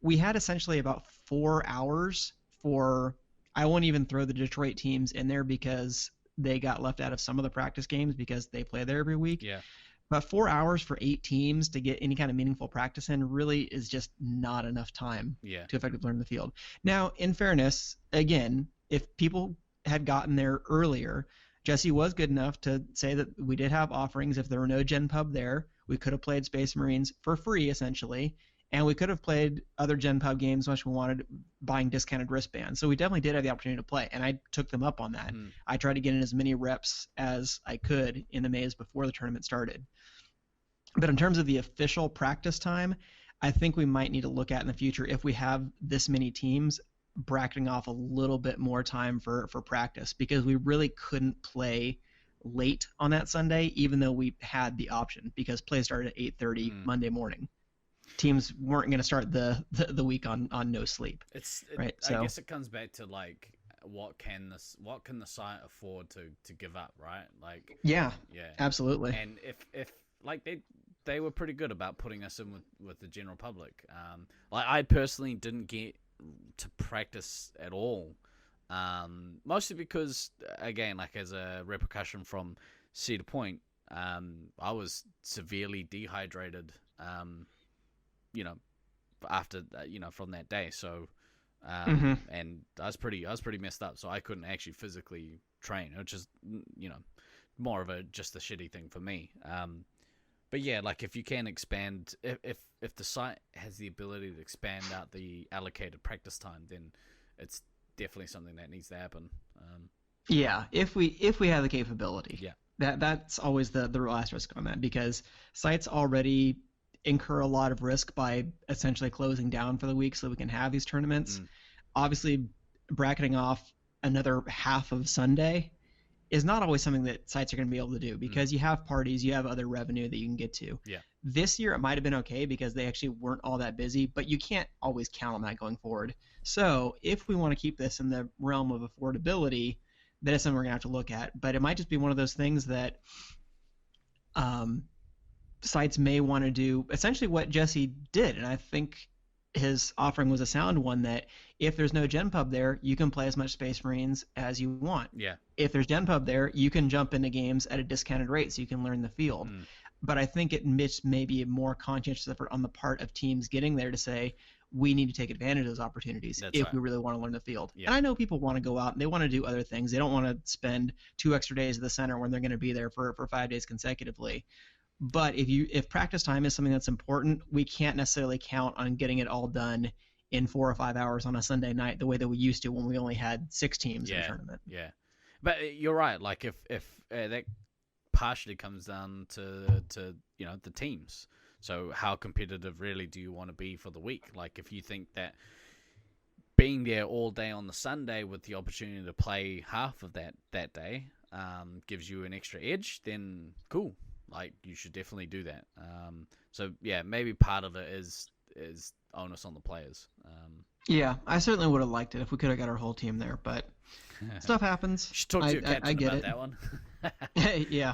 essentially about 4 hours for, I won't even throw the Detroit teams in there because they got left out of some of the practice games because they play there every week. Yeah. But 4 hours for 8 teams to get any kind of meaningful practice in really is just not enough time to effectively learn the field. Now, in fairness, again, if people had gotten there earlier, Jesse was good enough to say that we did have offerings. If there were no Gen Pub there, we could have played Space Marines for free, essentially, and we could have played other Gen Pub games much we wanted, buying discounted wristbands. So we definitely did have the opportunity to play, and I took them up on that. I tried to get in as many reps as I could in the maze before the tournament started. But in terms of the official practice time, I think we might need to look at in the future, if we have this many teams, bracketing off a little bit more time for practice, because we really couldn't play late on that Sunday, even though we had the option, because play started at 8:30 Monday morning. Teams weren't going to start the week on no sleep. Right? I guess it comes back to like, what can the site afford to give up, right? Like, yeah, absolutely. And if like they were pretty good about putting us in with the general public. Like, I personally didn't get to practice at all, mostly because, again, like as a repercussion from Cedar Point, I was severely dehydrated, after from that day. So, and I was pretty messed up, so I couldn't actually physically train, which is more of just a shitty thing for me. But yeah, like if you can expand, if the site has the ability to expand out the allocated practice time, then it's definitely something that needs to happen. Yeah, if we have the capability. Yeah. That's always the real asterisk on that, because sites already incur a lot of risk by essentially closing down for the week so we can have these tournaments. Obviously, bracketing off another half of Sunday is not always something that sites are going to be able to do, because you have parties, you have other revenue that you can get to. Yeah. This year it might have been okay because they actually weren't all that busy, but you can't always count on that going forward. So if we want to keep this in the realm of affordability, that is something we're going to have to look at. But it might just be one of those things that sites may want to do essentially what Jesse did, and I think his offering was a sound one, that if there's no Gen Pub there, you can play as much Space Marines as you want. Yeah. If there's Gen Pub there, you can jump into games at a discounted rate so you can learn the field. But I think it may be a more conscientious effort on the part of teams getting there to say, we need to take advantage of those opportunities we really want to learn the field. Yeah. And I know people want to go out and they want to do other things. They don't want to spend 2 extra days at the center when they're going to be there for 5 days consecutively. But if practice time is something that's important, we can't necessarily count on getting it all done in 4 or 5 hours on a Sunday night the way that we used to when we only had 6 teams in the tournament. Yeah, but you're right. Like if that partially comes down to the teams. So how competitive really do you want to be for the week? Like if you think that being there all day on the Sunday with the opportunity to play half of that day gives you an extra edge, then cool. Like you should definitely do that. So yeah, maybe part of it is onus on the players. Yeah, I certainly would have liked it if we could have got our whole team there, but stuff happens. You should talk to your captain about that one. Yeah.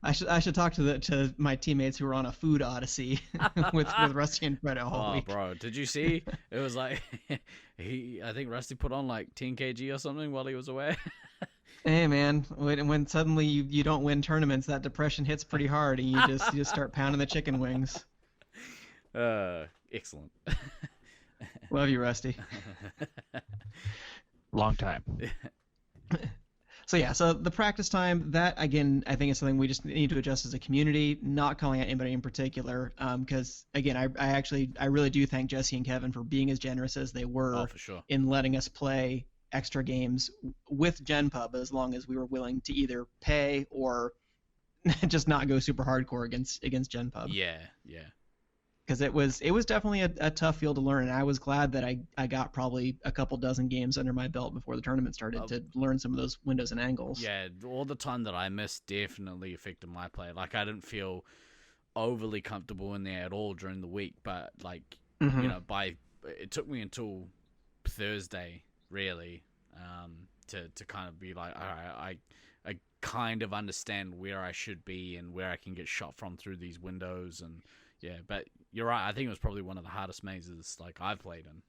I should talk to my teammates who were on a food odyssey with Rusty and Fred all week. Oh, bro, did you see? It was like I think Rusty put on like 10 kg or something while he was away. Hey man, when suddenly you don't win tournaments, that depression hits pretty hard, and you just start pounding the chicken wings. Excellent. Love you, Rusty. Long time. So yeah, so the practice time, that again, I think is something we just need to adjust as a community, not calling out anybody in particular, because again, I really do thank Jesse and Kevin for being as generous as they were for sure. in letting us play extra games with Gen Pub, as long as we were willing to either pay or just not go super hardcore against Gen Pub. Yeah. because it was definitely a tough field to learn, and I was glad that I got probably a couple dozen games under my belt before the tournament started to learn some of those windows and angles. Yeah, all the time that I missed definitely affected my play. Like, I didn't feel overly comfortable in there at all during the week, but like, it took me until Thursday really to kind of be like, all right, I kind of understand where I should be and where I can get shot from through these windows. And yeah, but you're right, I think it was probably one of the hardest mazes like I've played in,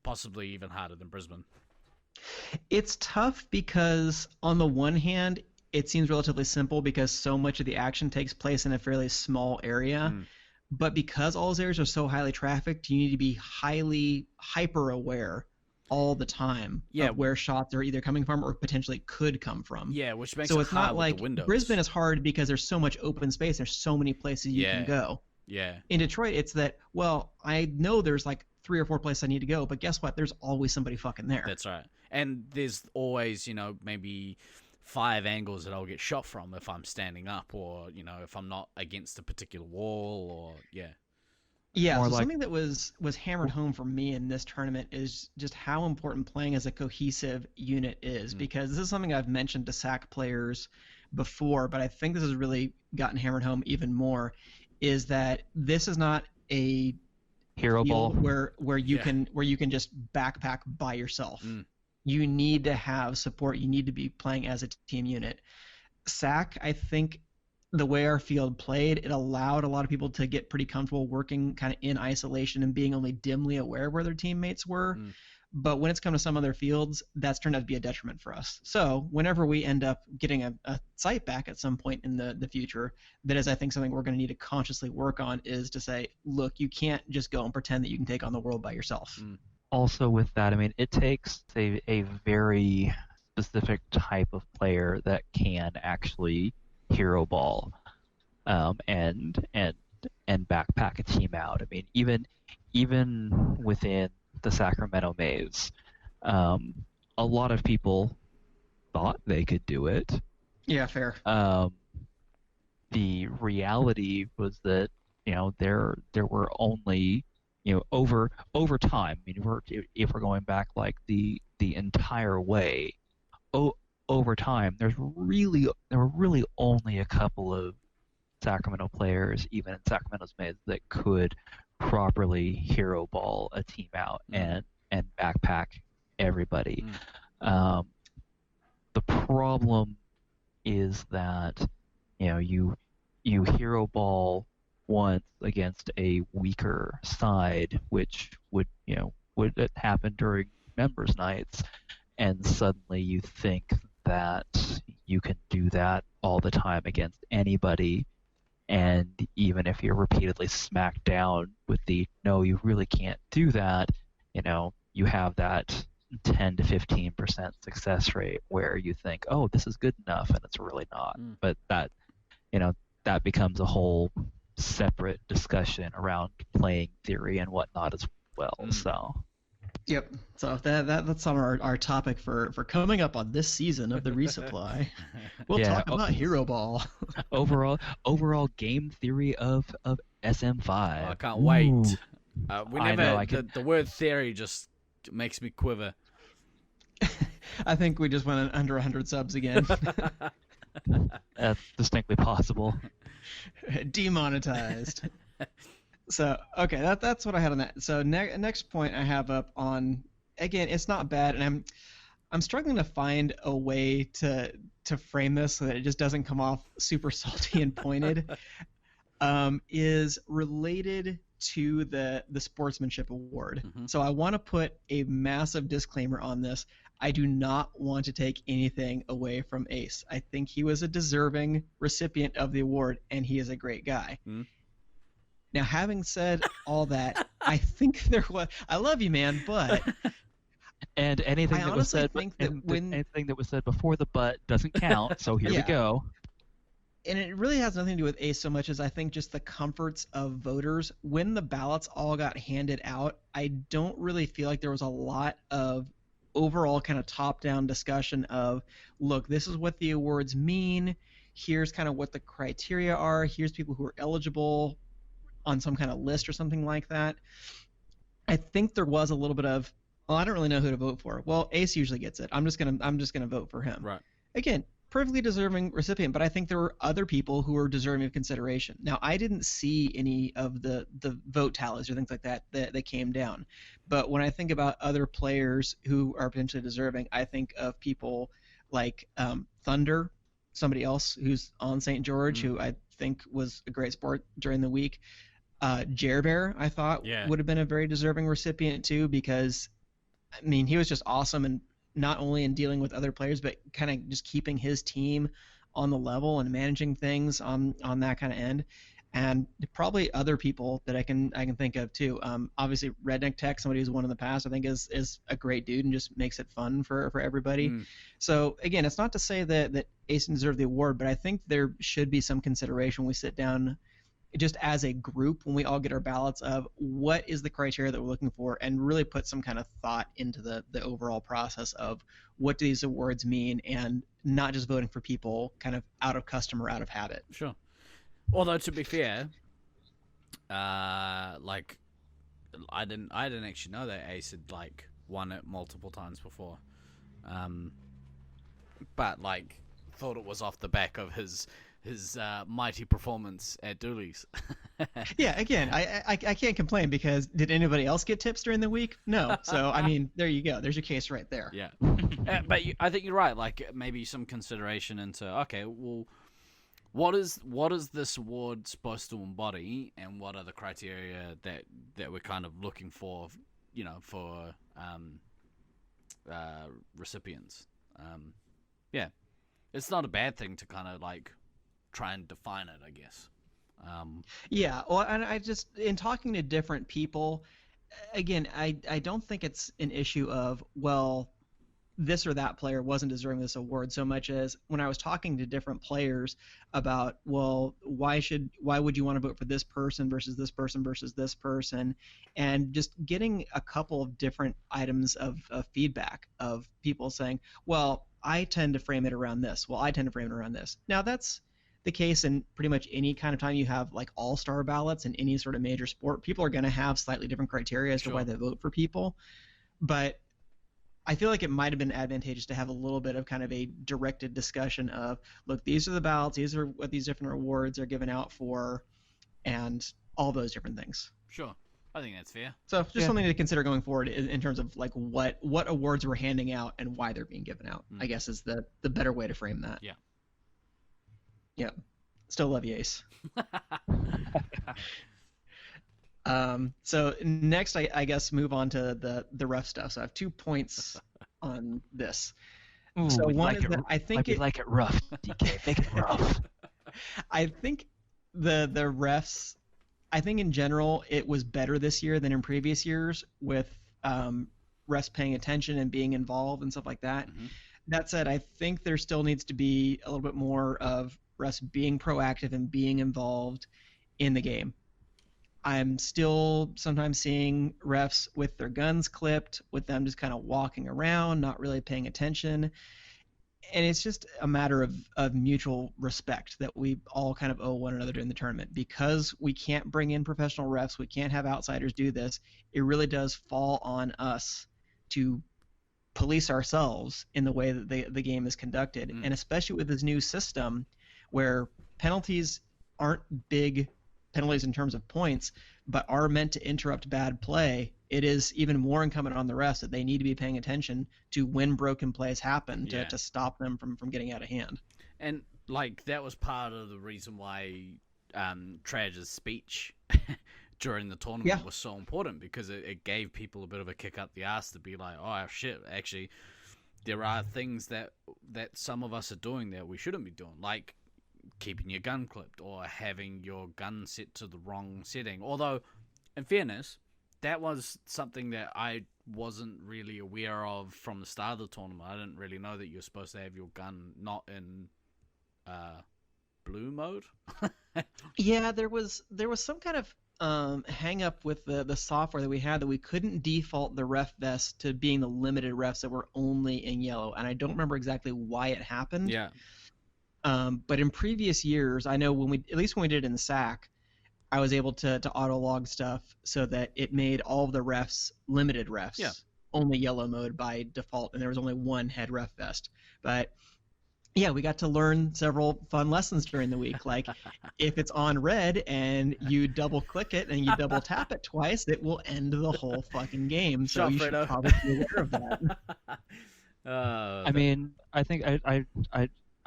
possibly even harder than Brisbane. It's tough because on the one hand, it seems relatively simple because so much of the action takes place in a fairly small area. But because all those areas are so highly trafficked, you need to be highly hyper aware all the time of where shots are either coming from or potentially could come from. Yeah, which makes so it it's hard not with like the windows. Brisbane is hard because there's so much open space. There's so many places you can go. Yeah. In Detroit, it's that, well, I know there's like 3 or 4 places I need to go, but guess what? There's always somebody fucking there. That's right. And there's always, maybe 5 angles that I'll get shot from if I'm standing up, or, if I'm not against a particular wall, or, yeah. Yeah, so something that was hammered home for me in this tournament is just how important playing as a cohesive unit is, because this is something I've mentioned to SAC players before, but I think this has really gotten hammered home even more, is that this is not a hero ball where you can just backpack by yourself. You need to have support. You need to be playing as a team unit. SAC, I think, the way our field played, it allowed a lot of people to get pretty comfortable working kind of in isolation and being only dimly aware of where their teammates were. But when it's come to some other fields, that's turned out to be a detriment for us. So whenever we end up getting a site back at some point in the future, that is, I think, something we're going to need to consciously work on, is to say, look, you can't just go and pretend that you can take on the world by yourself. Also with that, I mean, it takes a very specific type of player that can actually hero ball and backpack a team out. I mean, even within the Sacramento maze, a lot of people thought they could do it. Yeah, fair. The reality was that there were only over time. I mean, if we're going back like the entire way, over time, there were really only a couple of Sacramento players, even in Sacramento's maze, that could properly hero ball a team out and backpack everybody. The problem is that you hero ball once against a weaker side, which would happen during members' nights, and suddenly you think that you can do that all the time against anybody. And even if you're repeatedly smacked down with the no, you really can't do that, you have that 10 to 15% success rate where you think, oh, this is good enough, and it's really not. But that becomes a whole separate discussion around playing theory and whatnot as well. So. Yep. So that's on our topic for coming up on this season of the Resupply. We'll talk about hero ball. overall game theory of SM5. I can't wait. The word theory just makes me quiver. I think we just went under 100 subs again. That's distinctly possible. Demonetized. So, okay, that's what I had on that. So next point I have up on, again, it's not bad, and I'm struggling to find a way to frame this so that it just doesn't come off super salty and pointed, is related to the sportsmanship award. So I want to put a massive disclaimer on this. I do not want to take anything away from Ace. I think he was a deserving recipient of the award, and he is a great guy. Now, having said all that, I think there was. I love you, man, but. And anything that was said, anything that was said before the but doesn't count. So here we go. And it really has nothing to do with Ace so much as I think just the comforts of voters. When the ballots all got handed out, I don't really feel like there was a lot of overall kind of top-down discussion of, look, this is what the awards mean. Here's kind of what the criteria are. Here's people who are eligible on some kind of list or something like that. I think there was a little bit of, well, I don't really know who to vote for. Well, Ace usually gets it. I'm just gonna vote for him. Right. Again, perfectly deserving recipient, but I think there were other people who were deserving of consideration. Now, I didn't see any of the vote tallies or things like that came down, but when I think about other players who are potentially deserving, I think of people like Thunder, somebody else who's on St. George, who I think was a great sport during the week. Jer Bear, I thought would have been a very deserving recipient too, because I mean, he was just awesome, and not only in dealing with other players, but kind of just keeping his team on the level and managing things on that kind of end. And probably other people that I can think of too. Obviously, Redneck Tech, somebody who's won in the past, I think is a great dude and just makes it fun for everybody. So again, it's not to say that Ace deserved the award, but I think there should be some consideration when we sit down just as a group when we all get our ballots of what is the criteria that we're looking for, and really put some kind of thought into the overall process of what do these awards mean, and not just voting for people kind of out of custom or out of habit. Sure. Although to be fair, like I didn't actually know that Ace had like won it multiple times before, but like thought it was off the back of his mighty performance at Dooley's. Yeah, again, I can't complain, because did anybody else get tips during the week? No. So I mean, there you go. There's your case right there. Yeah. But I think you're right. Like maybe some consideration into, okay, well, what is this award supposed to embody, and what are the criteria that we're kind of looking for, you know, for recipients. Yeah, it's not a bad thing to kind of like try and define it, I guess. Yeah, well, and I just, in talking to different people, again, I don't think it's an issue of, well, this or that player wasn't deserving this award, so much as when I was talking to different players about, well, why would you want to vote for this person versus this person versus this person, and just getting a couple of different items of feedback of people saying, well, I tend to frame it around this. Well, I tend to frame it around this. Now, that's the case in pretty much any kind of time you have like all-star ballots in any sort of major sport. People are going to have slightly different criteria as to why they vote for people, but I feel like it might have been advantageous to have a little bit of kind of a directed discussion of, look, these are the ballots, these are what these different awards are given out for, and all those different things. Sure. I think that's fair. So just something to consider going forward in terms of like what awards we're handing out and why they're being given out, I guess is the better way to frame that. Yeah. Yeah. Still love you, Ace. So next, I guess move on to the rough stuff. So I have 2 points on this. Ooh, so one like is it, that I think it, like it rough, DK. Make it rough. I think the refs, I think in general it was better this year than in previous years with refs paying attention and being involved and stuff like that. That said, I think there still needs to be a little bit more of refs being proactive and being involved in the game. I'm still sometimes seeing refs with their guns clipped, with them just kind of walking around, not really paying attention. And it's just a matter of mutual respect that we all kind of owe one another during the tournament. Because we can't bring in professional refs, we can't have outsiders do this, it really does fall on us to police ourselves in the way that the game is conducted. And especially with this new system where penalties aren't big penalties in terms of points, but are meant to interrupt bad play, it is even more incumbent on the refs that they need to be paying attention to when broken plays happen to stop them from getting out of hand. And like that was part of the reason why Traj's speech during the tournament was so important, because it gave people a bit of a kick up the ass to be like, oh shit, actually there are things that some of us are doing that we shouldn't be doing, like keeping your gun clipped or having your gun set to the wrong setting. Although, in fairness, that was something that I wasn't really aware of from the start of the tournament. I didn't really know that you're supposed to have your gun not in blue mode. Yeah, there was some kind of hang up with the software that we had, that we couldn't default the ref vest to being the limited refs that were only in yellow, and I don't remember exactly why it happened. Yeah. But in previous years, I know at least when we did it in SAC, I was able to auto log stuff so that it made all of the refs limited refs, Yeah. only yellow mode by default, and there was only one head ref vest. But yeah, we got to learn several fun lessons during the week. Like, if it's on red and you double click it and you double tap it twice, it will end the whole fucking game. So Shot, you should Fredo. probably be aware of that. I mean, I think I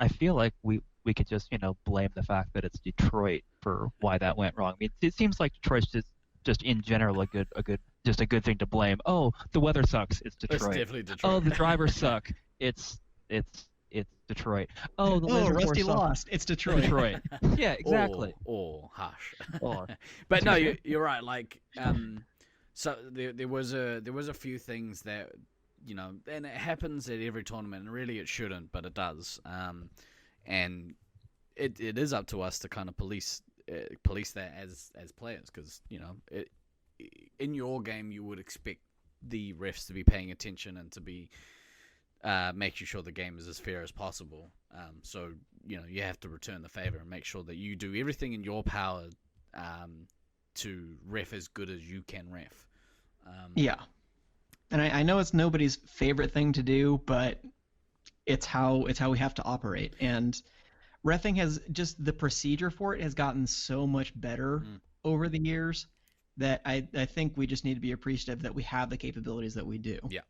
feel like we could just blame the fact that it's Detroit for why that went wrong. I mean, it seems like Detroit's just in general a good thing to blame. Oh, the weather sucks. It's Detroit. It's definitely Detroit. Oh, the drivers suck. It's Detroit. Oh, the Oh, Lizard Rusty Force lost. It's Detroit. Detroit. Yeah, exactly. Or hush. Or- But no, you're right. Like, so there was a few things that, and it happens at every tournament, and really it shouldn't, but it does. And it is up to us to kind of police that as players, because in your game you would expect the refs to be paying attention and to be making sure the game is as fair as possible. So you have to return the favor and make sure that you do everything in your power to ref as good as you can ref. Yeah. And I know it's nobody's favorite thing to do, but it's how we have to operate. And reffing has just, the procedure for it has gotten so much better over the years that I think we just need to be appreciative that we have the capabilities that we do. Yeah.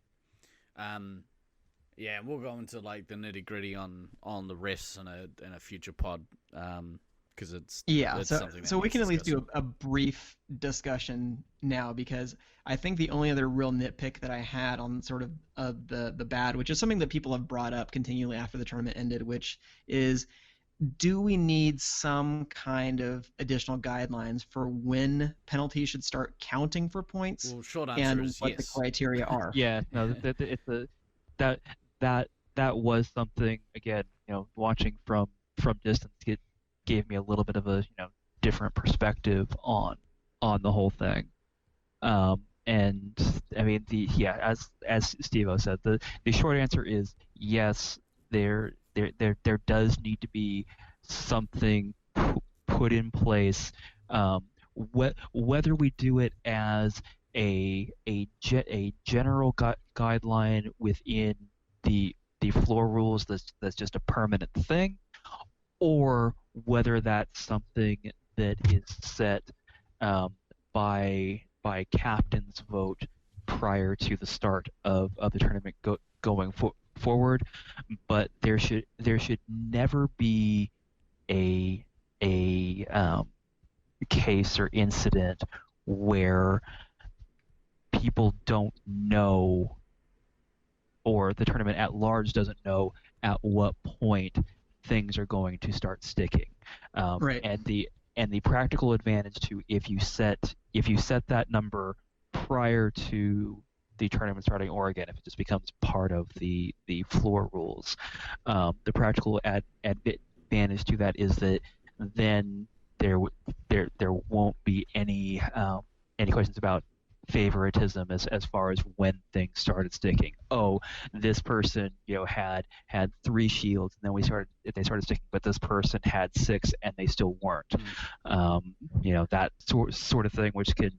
Yeah, we'll go into like the nitty gritty on the refs in a future pod, because it's something that so we can at least discussing. do a brief discussion now, because I think the only other real nitpick that I had on sort of the bad, which is something that people have brought up continually after the tournament ended, which is, do we need some kind of additional guidelines for when penalties should start counting for points, Well, short answer and is what yes. the criteria are? Yeah, no, that was something, again, watching from distance, it gave me a little bit of a different perspective on the whole thing. And I mean, as Steve-O said, the short answer is yes. There does need to be something put in place. Whether we do it as a general guideline within the floor rules that's just a permanent thing, or whether that's something that is set by captain's vote prior to the start of the tournament going forward. But there should never be a case or incident where people don't know, or the tournament at large doesn't know, at what point things are going to start sticking. Right. And the practical advantage to, if you set that number prior to the tournament starting, or again, if it just becomes part of the floor rules, the practical advantage to that is that then there won't be any questions about favoritism as far as when things started sticking. Oh, this person had 3 shields, and then they started sticking, but this person had 6 and they still weren't. That sort of thing, which can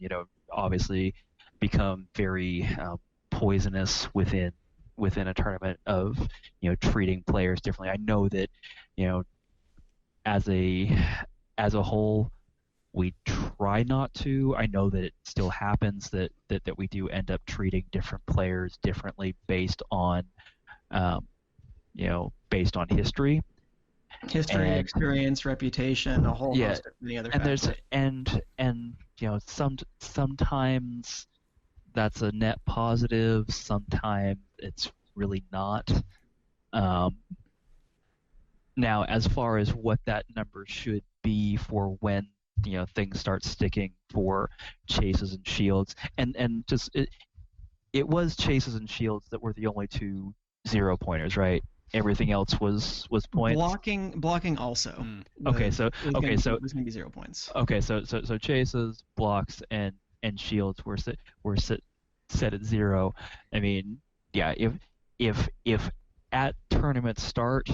obviously become very poisonous within a tournament of treating players differently. I know that as a whole, we try not to. I know that it still happens that we do end up treating different players differently based on history. History, And- experience, reputation, a whole host of many other and factors. there's sometimes that's a net positive, sometimes it's really not. Now, as far as what that number should be for when things start sticking for chases and shields, and just it was chases and shields that were the only 2 0-pointers, right? Everything else was points. Blocking also. Okay, was going to be 0 points. Okay, so chases, blocks, and shields were set at 0. I mean, yeah, if at tournament start,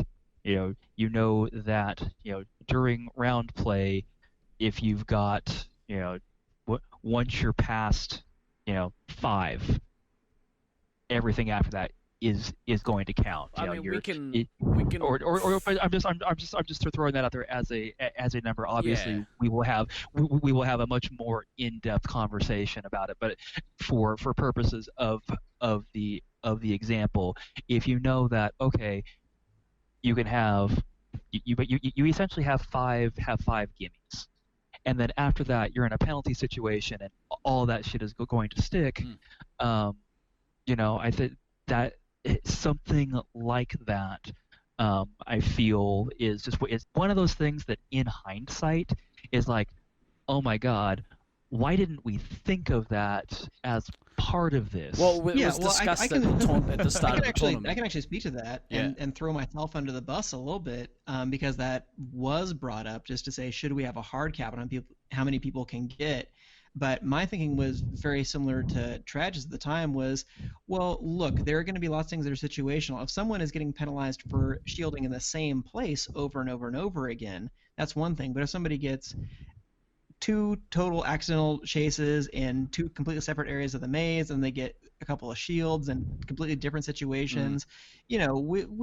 that during round play, if you've got, once you're past, 5, everything after that is going to count. I mean, You're we it, can. or but I'm just throwing that out there as a number. Obviously, Yeah. we will have a much more in-depth conversation about it. But for purposes of the example, if you know that, okay, you can have you essentially have five gimmies, and then after that you're in a penalty situation and all that shit is going to stick. Mm. um, I think that something like that, I feel is one of those things that in hindsight is like, oh my God, why didn't we think of that as part of this? Well, it Yeah, was well, discussed can at the start of the I tournament. can actually speak to that Yeah. and throw myself under the bus a little bit, because that was brought up just to say, should we have a hard cap on how many people can get? But my thinking was very similar to Trage's at the time was, well, look, there are going to be lots of things that are situational. If someone is getting penalized for shielding in the same place over and over and over again, that's one thing. But if somebody gets two total accidental chases in two completely separate areas of the maze, and they get a couple of shields in completely different situations. We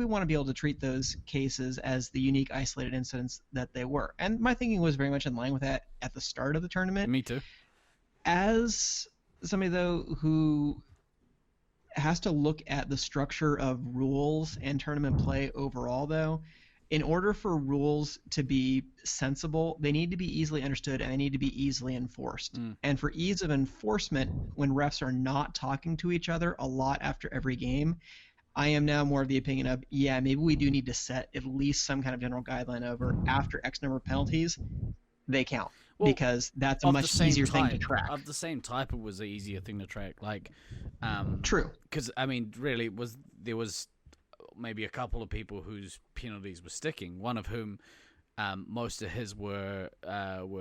want to be able to treat those cases as the unique isolated incidents that they were. And my thinking was very much in line with that at the start of the tournament. Me too. As somebody, though, who has to look at the structure of rules and tournament play overall, though, in order for rules to be sensible, they need to be easily understood and they need to be easily enforced. And for ease of enforcement, when refs are not talking to each other a lot after every game, I am now more of the opinion of, yeah, maybe we do need to set at least some kind of general guideline over after X number of penalties, they count. Well, because that's a of the much same easier thing to type. track. Of the same type, it was an easier thing to track. Like, True. because I mean, really, there was maybe a couple of people whose penalties were sticking. One of whom, most of his were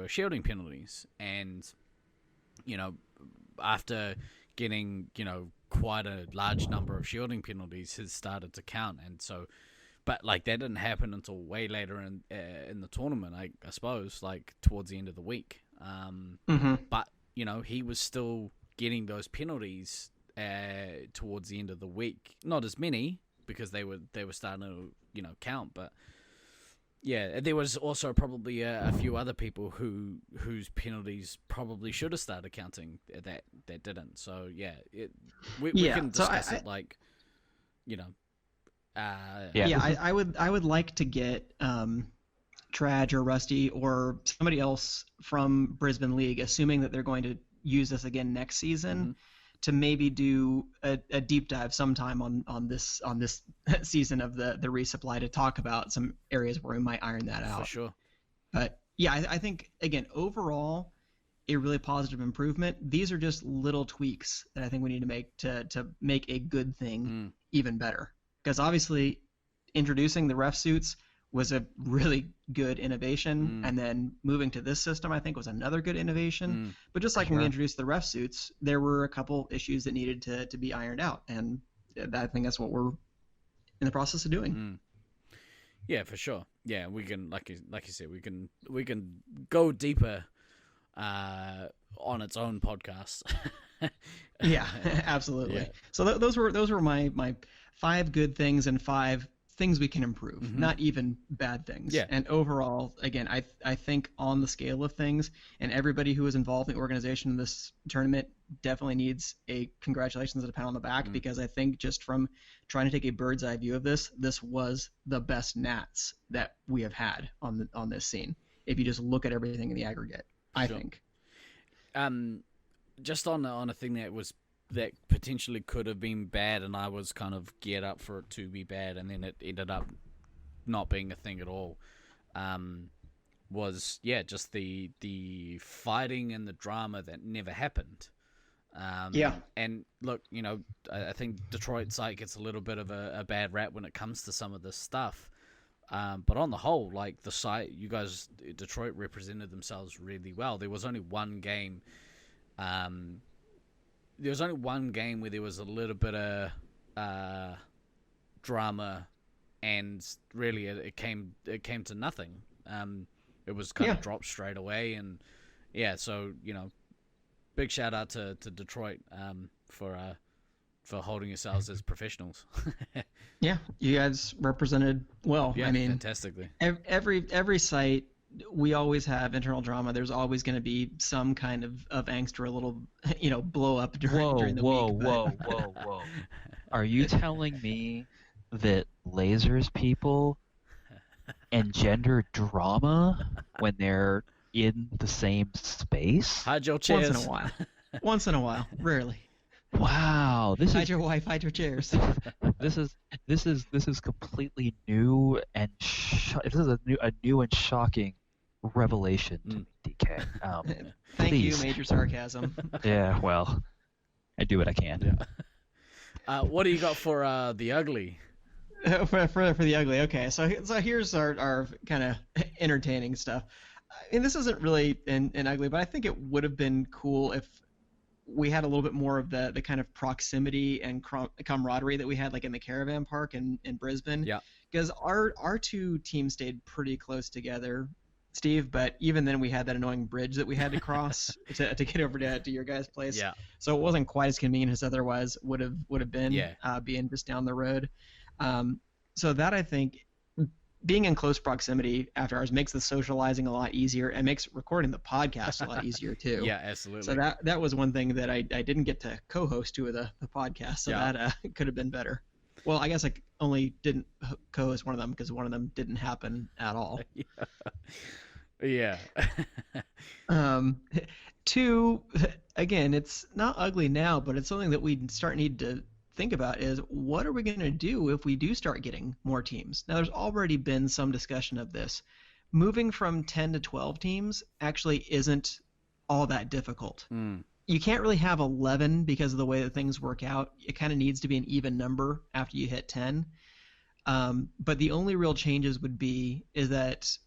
shielding penalties, and after getting quite a large number of shielding penalties, his started to count, and so. But like that didn't happen until way later in the tournament, I suppose, like towards the end of the week. But he was still getting those penalties towards the end of the week. Not as many because they were starting to count. But yeah, there was also probably a few other people whose penalties probably should have started counting that didn't. So yeah, we can discuss it like I would like to get Traj or Rusty or somebody else from Brisbane League, assuming that they're going to use this again next season, to maybe do a deep dive sometime on this season of the resupply to talk about some areas where we might iron that out. For sure. But yeah, I think again overall a really positive improvement. These are just little tweaks that I think we need to make to make a good thing even better. Because obviously, introducing the ref suits was a really good innovation, and then moving to this system, I think, was another good innovation. But just like when we introduced the ref suits, there were a couple issues that needed to be ironed out, and I think that's what we're in the process of doing. Yeah, for sure. Yeah, we can, like you said, we can go deeper on its own podcast. Yeah, absolutely. Yeah. So those were my 5 good things and 5 things we can improve, not even bad things. Yeah. And overall, again, I think on the scale of things, and everybody who was involved in the organization of this tournament definitely needs a congratulations and a pat on the back, because I think just from trying to take a bird's eye view of this was the best Nats that we have had on this scene. If you just look at everything in the aggregate, I think. Just on a thing that potentially could have been bad, and I was kind of geared up for it to be bad, and then it ended up not being a thing at all. Was just the fighting and the drama that never happened. And look, I think Detroit site gets a little bit of a bad rap when it comes to some of this stuff. But on the whole, like the site, Detroit represented themselves really well. There was only one game. There was only one game where there was a little bit of drama, and really it came to nothing. It was kind of dropped straight away, and yeah, so big shout out to Detroit for holding yourselves as professionals. Yeah, you guys represented well. Yeah, I mean, fantastically. Every site, we always have internal drama. There's always going to be some kind of angst or a little, blow up during the week. Whoa. Are you telling me that lasers people engender drama when they're in the same space? Hide your chairs. Once in a while. Once in a while. Rarely. Wow, Hide your wife, hide your chairs. This is completely new and this is a new and shocking revelation to me, DK. Thank please. you, major sarcasm. Yeah, well, I do what I can. Yeah. What do you got for the ugly? for the ugly. Okay, so here's our kind of entertaining stuff. And this isn't really an ugly, but I think it would have been cool if we had a little bit more of the kind of proximity and camaraderie that we had like in the caravan park in Brisbane. Yeah. Because our two teams stayed pretty close together, Steve, but even then we had that annoying bridge that we had to cross to get over to your guys' place. Yeah. So it wasn't quite as convenient as otherwise would have been, Yeah. Being just down the road. So that, I think, being in close proximity after hours makes the socializing a lot easier and makes recording the podcast a lot easier too. Yeah, absolutely. So that was one thing that I didn't get to co-host two of the podcasts, so that could have been better. Well, I guess I only didn't co-host one of them because one of them didn't happen at all. Yeah. Two, again, it's not ugly now, but it's something that we need to think about is what are we going to do if we do start getting more teams? Now, there's already been some discussion of this. Moving from 10 to 12 teams actually isn't all that difficult. You can't really have 11 because of the way that things work out. It kind of needs to be an even number after you hit 10. But the only real changes is that,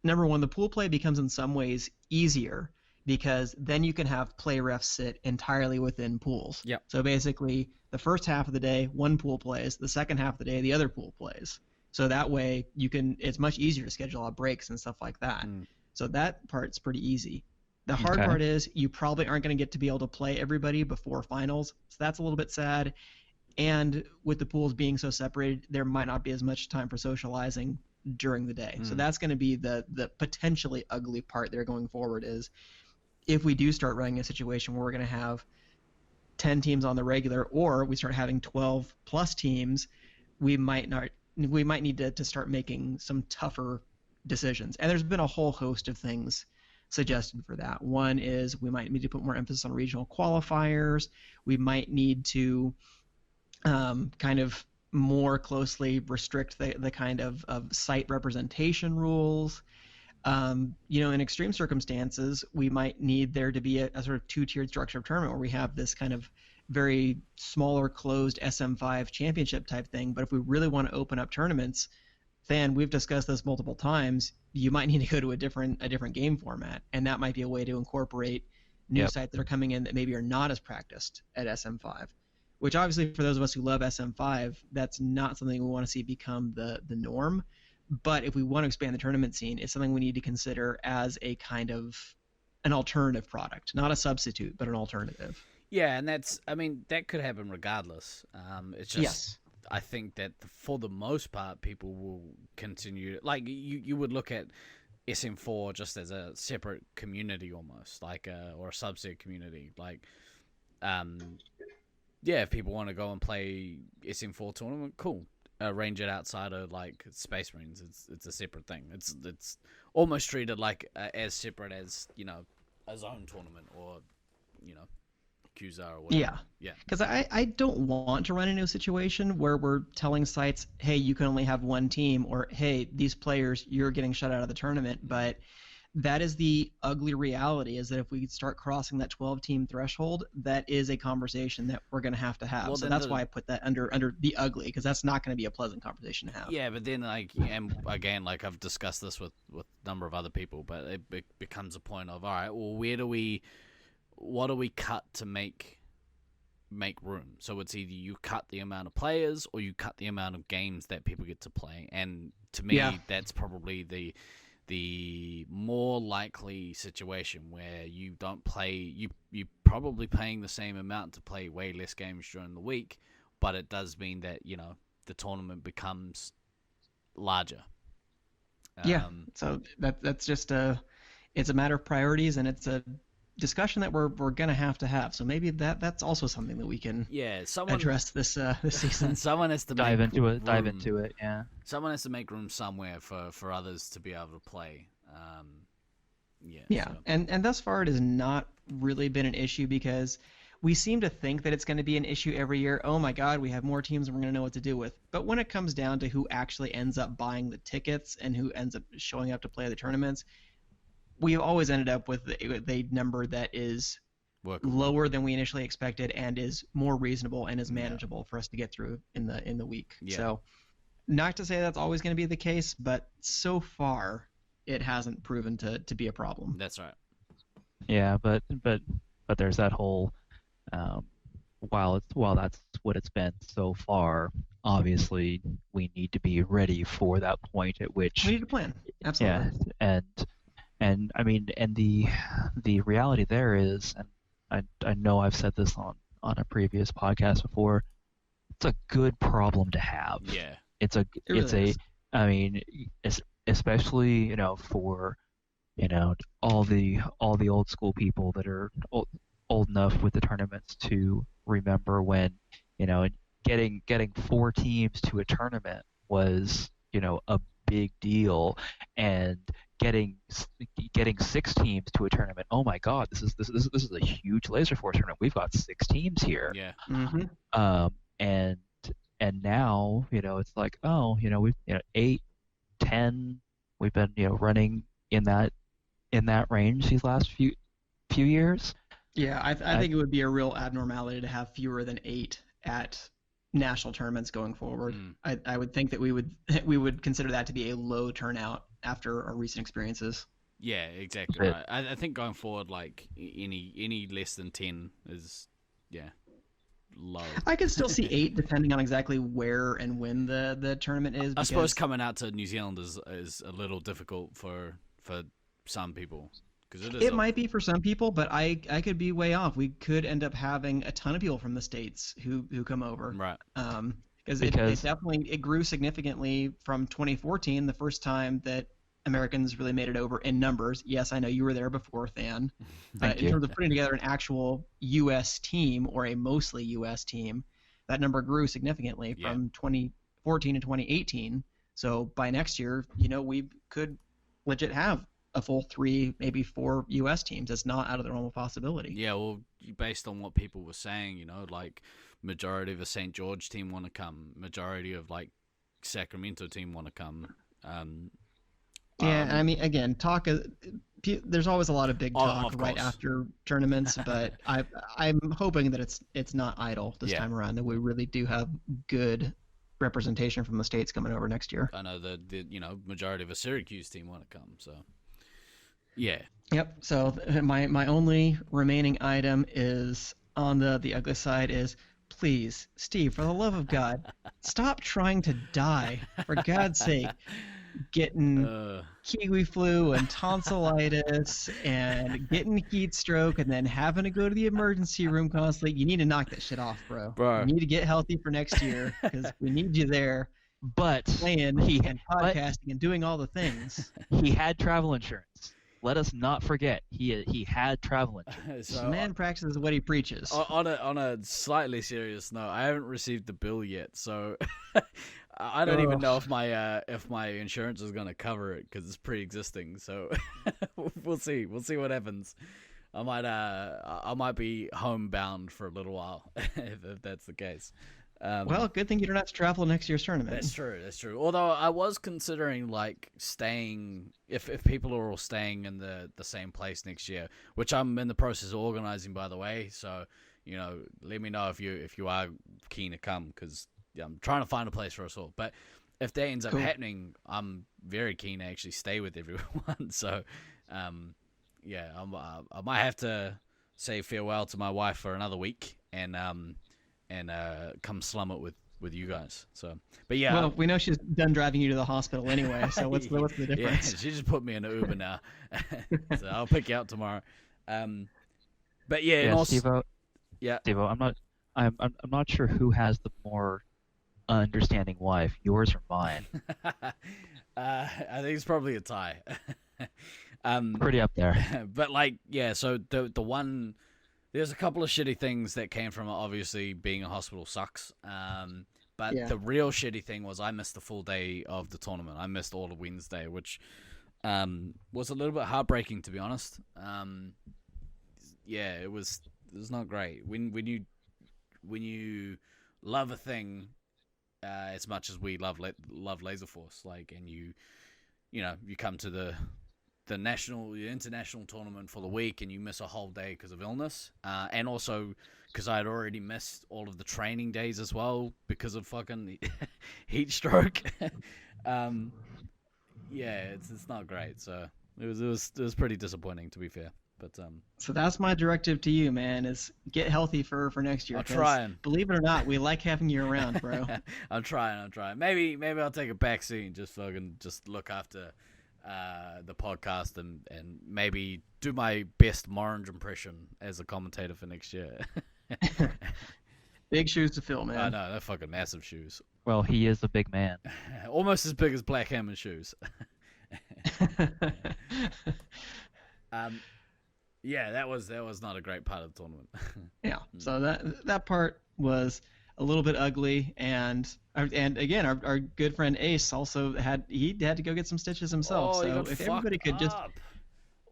number one, the pool play becomes in some ways easier because then you can have play refs sit entirely within pools. Yep. So basically, the first half of the day, one pool plays. The second half of the day, the other pool plays. So that way, it's much easier to schedule out breaks and stuff like that. So that part's pretty easy. The hard part is you probably aren't going to get to be able to play everybody before finals. So that's a little bit sad. And with the pools being so separated, there might not be as much time for socializing during the day. So that's going to be the potentially ugly part there going forward is if we do start running a situation where we're going to have 10 teams on the regular or we start having 12 plus teams, we might need to start making some tougher decisions. And there's been a whole host of things suggested for that. One is we might need to put more emphasis on regional qualifiers. We might need to kind of more closely restrict the kind of site representation rules. In extreme circumstances, we might need there to be a sort of two-tiered structure of tournament where we have this kind of very smaller closed SM5 championship type thing. But if we really want to open up tournaments, then we've discussed this multiple times, you might need to go to a different game format. And that might be a way to incorporate new sites that are coming in that maybe are not as practiced at SM5. Which obviously for those of us who love SM5, that's not something we want to see become the norm. But if we want to expand the tournament scene, it's something we need to consider as a kind of an alternative product, not a substitute, but an alternative. Yeah, and that could happen regardless. It's just, yes. I think that for the most part, people will continue. Like you would look at SM4 just as a separate community almost, or a subset community. If people want to go and play SM4 tournament, cool. Arrange it outside of Space Marines. It's a separate thing. It's almost treated as separate as a zone tournament or QZAR or whatever. Yeah. Because I don't want to run into a situation where we're telling sites, hey, you can only have one team, or hey, these players, you're getting shut out of the tournament. But that is the ugly reality, is that if we start crossing that 12-team threshold, that is a conversation that we're going to have. Well, so that's why I put that under the ugly, because that's not going to be a pleasant conversation to have. Yeah, but then, and again, I've discussed this with a number of other people, but it becomes a point of, all right, well, what do we cut to make room? So it's either you cut the amount of players or you cut the amount of games that people get to play. And to me, that's probably the more likely situation where you don't play, you probably paying the same amount to play way less games during the week, but it does mean that the tournament becomes larger. Yeah. So that's just it's a matter of priorities, and it's a discussion that we're gonna have to have. So maybe that's also something that we can address this season. Someone has to dive make into it. Dive room. into it. Yeah. Someone has to make room somewhere for others to be able to play. Yeah, So. and thus far it has not really been an issue because we seem to think that it's going to be an issue every year. Oh my God, we have more teams and we're going to know what to do with. But when it comes down to who actually ends up buying the tickets and who ends up showing up to play the tournaments, we've always ended up with a number that is Workable. lower than we initially expected and is more reasonable and is manageable for us to get through in the week. Yeah. So, not to say that's always going to be the case, but so far it hasn't proven to be a problem. That's right. Yeah, but there's that whole while that's what it's been so far, obviously we need to be ready for that point at which We need to plan. Absolutely. yeah, and I mean, and the reality there is, and I know I've said this on a previous podcast before, it's a good problem to have. Yeah. It's a It really is. I mean, especially for all the old school people that are old enough with the tournaments to remember when getting 4 teams to a tournament was a big deal, and getting 6 teams to a tournament, oh my God, this is a huge Laser Force tournament. We've got 6 teams here. Yeah. Mm-hmm. And now it's like, oh, we've 8, 10, we've been running in that range these last few years. Yeah, I think it would be a real abnormality to have fewer than 8 at national tournaments going forward. I would think that we would consider that to be a low turnout after our recent experiences. Yeah, exactly right. I think going forward, like any less than 10 is low. I could still see 8 depending on exactly where and when the tournament is. I suppose coming out to New Zealand is a little difficult for some people. It might be for some people, but I could be way off. We could end up having a ton of people from the States who come over. Right. Because it grew significantly from 2014, the first time that Americans really made it over in numbers. Yes, I know you were there before, Than. But in terms of putting together an actual U.S. team or a mostly U.S. team, that number grew significantly from 2014 to 2018. So by next year, we could legit have a full 3, maybe 4 U.S. teams. It's not out of the normal possibility. Yeah, well, based on what people were saying, like majority of a St. George team want to come, majority of like Sacramento team want to come. I mean, again, there's always a lot of big talk right after tournaments, but I'm hoping that it's not idle this time around, that we really do have good representation from the States coming over next year. I know the majority of a Syracuse team want to come, so yeah. Yep. So my only remaining item is on the ugly side is, please, Steve, for the love of God, stop trying to die. For God's sake, getting kiwi flu and tonsillitis and getting heat stroke and then having to go to the emergency room constantly. You need to knock that shit off, bro. You need to get healthy for next year because we need you there. But playing and podcasting and doing all the things. He had travel insurance. Let us not forget, he had travel insurance. So, man practices what he preaches. On a slightly serious note, I haven't received the bill yet, so I don't even know if my insurance is going to cover it because it's pre-existing. So we'll see. We'll see what happens. I might be homebound for a little while if that's the case. Well, good thing you don't have to travel next year's tournament. That's true. Although I was considering like staying, if people are all staying in the same place next year, which I'm in the process of organizing, by the way. So let me know if you are keen to come, because I'm trying to find a place for us all. But if that ends up happening, I'm very keen to actually stay with everyone. So I might have to say farewell to my wife for another week and come slum it with you guys. So, but yeah. Well, we know she's done driving you to the hospital anyway. So what's the difference? Yeah, she just put me in an Uber now, so I'll pick you up tomorrow. But yeah, Yeah, also, Steve-O, yeah. Steve-O, I'm not sure who has the more understanding wife, yours or mine. I think it's probably a tie. Pretty up there. But like, yeah. So the one, there's a couple of shitty things that came from it. Obviously, being a hospital sucks. But Yeah. the real shitty thing was I missed the full day of the tournament. I missed all of Wednesday, which was a little bit heartbreaking, to be honest. Yeah, it was not great. When you love a thing as much as we love Laser Force, like, and you come to the international tournament for the week and you miss a whole day because of illness, and also because I had already missed all of the training days as well because of fucking heat stroke. Yeah, it's not great. So it was pretty disappointing, to be fair. But So that's my directive to you, man, is get healthy for next year. I'll 'cause try and believe it or not, we like having you around, bro. I'm trying. Maybe I'll take a back seat and just fucking just look after the podcast and maybe do my best Morange impression as a commentator for next year. Big shoes to fill, man. I know, they're fucking massive shoes. Well, he is a big man. Almost as big as Black Hammond shoes. Yeah, that was not a great part of the tournament. Yeah. So that part was a little bit ugly, and again, our good friend Ace also had to go get some stitches himself. Oh, so if everybody could just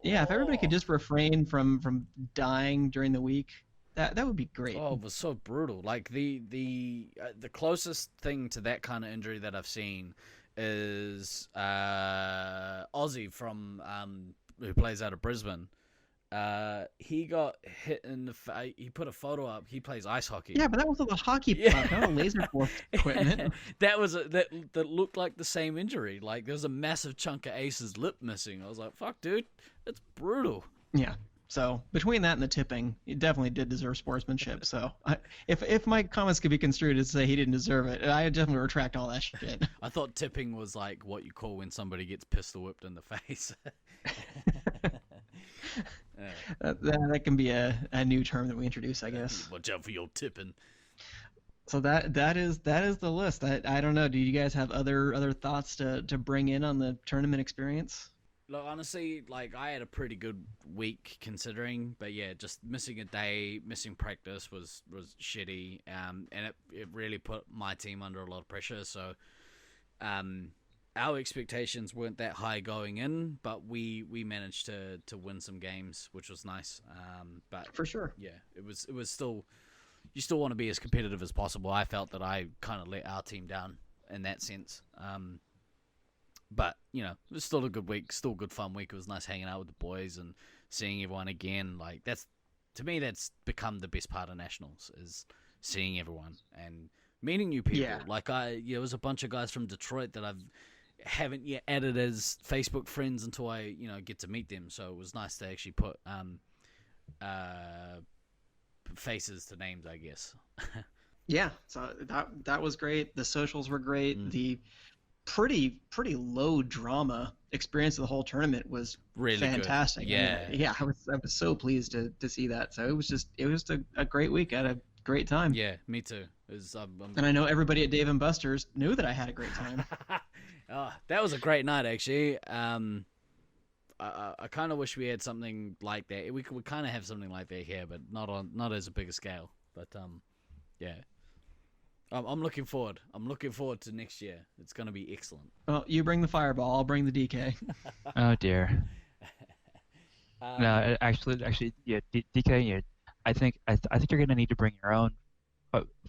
if everybody could just refrain from dying during the week, that would be great. Oh, it was so brutal. Like the closest thing to that kind of injury that I've seen is Ozzy from who plays out of Brisbane. He got hit in the face. He put a photo up. He plays ice hockey. Yeah, but that was with a hockey puck, not a laser force equipment. That was that looked like the same injury. Like there was a massive chunk of Ace's lip missing. I was like, "Fuck, dude, it's brutal." Yeah. So between that and the tipping, he definitely did deserve sportsmanship. So if my comments could be construed as say he didn't deserve it, I definitely retract all that shit. I thought tipping was like what you call when somebody gets pistol whipped in the face. That can be a new term that we introduce, I guess. Watch out for your tipping. So that is the list. I don't know. Do you guys have other thoughts to bring in on the tournament experience? Look, honestly, like I had a pretty good week considering, but yeah, just missing a day, missing practice was shitty, and it really put my team under a lot of pressure. So, our expectations weren't that high going in, but we managed to win some games, which was nice. But for sure, yeah, it was still, you still want to be as competitive as possible. I felt that I kind of let our team down in that sense. But, you know, it was still a good week, still a good fun week. It was nice hanging out with the boys and seeing everyone again. Like, to me, that's become the best part of Nationals, is seeing everyone and meeting new people. Yeah. Like, there was a bunch of guys from Detroit that haven't yet added as Facebook friends until I, get to meet them. So it was nice to actually put faces to names, I guess. Yeah, so that was great. The socials were great. Mm. The pretty low drama experience of the whole tournament was really fantastic. Good. Yeah, yeah, I was so pleased to see that. So it was a great week. I had a great time. Yeah, me too. And I know everybody at Dave and Buster's knew that I had a great time. Oh, that was a great night, actually. I kind of wish we had something like that. We kind of have something like that here, but not as a big a scale. But yeah. I'm looking forward. I'm looking forward to next year. It's going to be excellent. Well, you bring the fireball. I'll bring the DK. Oh dear. No, actually, yeah, DK. Yeah, I think you're going to need to bring your own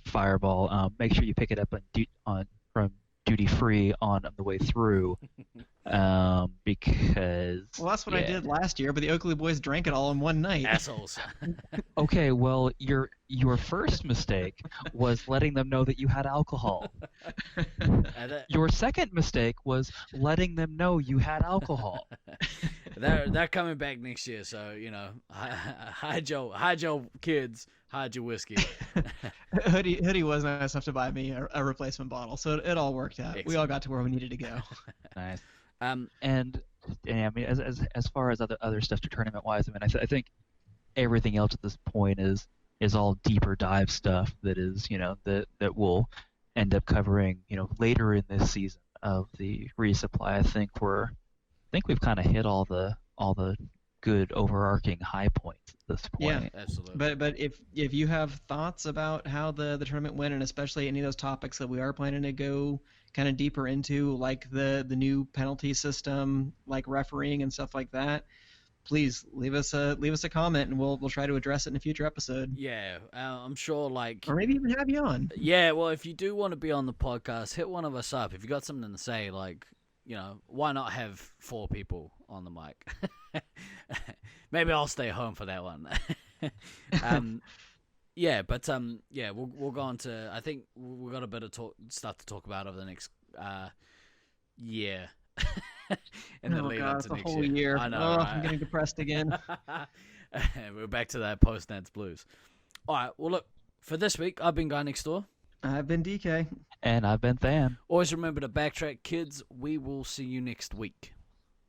fireball. Make sure you pick it up from duty free on the way through, Because Well, that's what I did last year, but the Oakley boys drank it all in one night. Assholes. Okay, well, your first mistake was letting them know that you had alcohol. Your second mistake was letting them know you had alcohol. They're coming back next year, so hide your kids, hide your whiskey. Hoodie was nice enough to buy me a replacement bottle, so it all worked out. Excellent. We all got to where we needed to go. Nice. And I mean, as far as other stuff to tournament wise, I mean, I think everything else at this point is all deeper dive stuff that is, that we'll end up covering, later in this season of the resupply. I think we've kind of hit all the good overarching high points at this point. Yeah, absolutely. But if you have thoughts about how the tournament went, and especially any of those topics that we are planning to go kind of deeper into, like the new penalty system, like refereeing and stuff like that, please leave us a comment, and we'll try to address it in a future episode. Yeah, I'm sure. Or maybe even have you on. Yeah, well, if you do want to be on the podcast, hit one of us up. If you got something to say, why not have 4 people on the mic? Maybe I'll stay home for that one. Yeah, but we'll go on to. I think we've got a bit of stuff to talk about over the next year. And then lead God, into it's a next whole year. year. I know. Oh, Right? I'm getting depressed again. We're back to that post-Nats blues. All right. Well, look, for this week, I've been Guy Next Door. I've been DK. And I've been Than. Always remember to backtrack, kids. We will see you next week.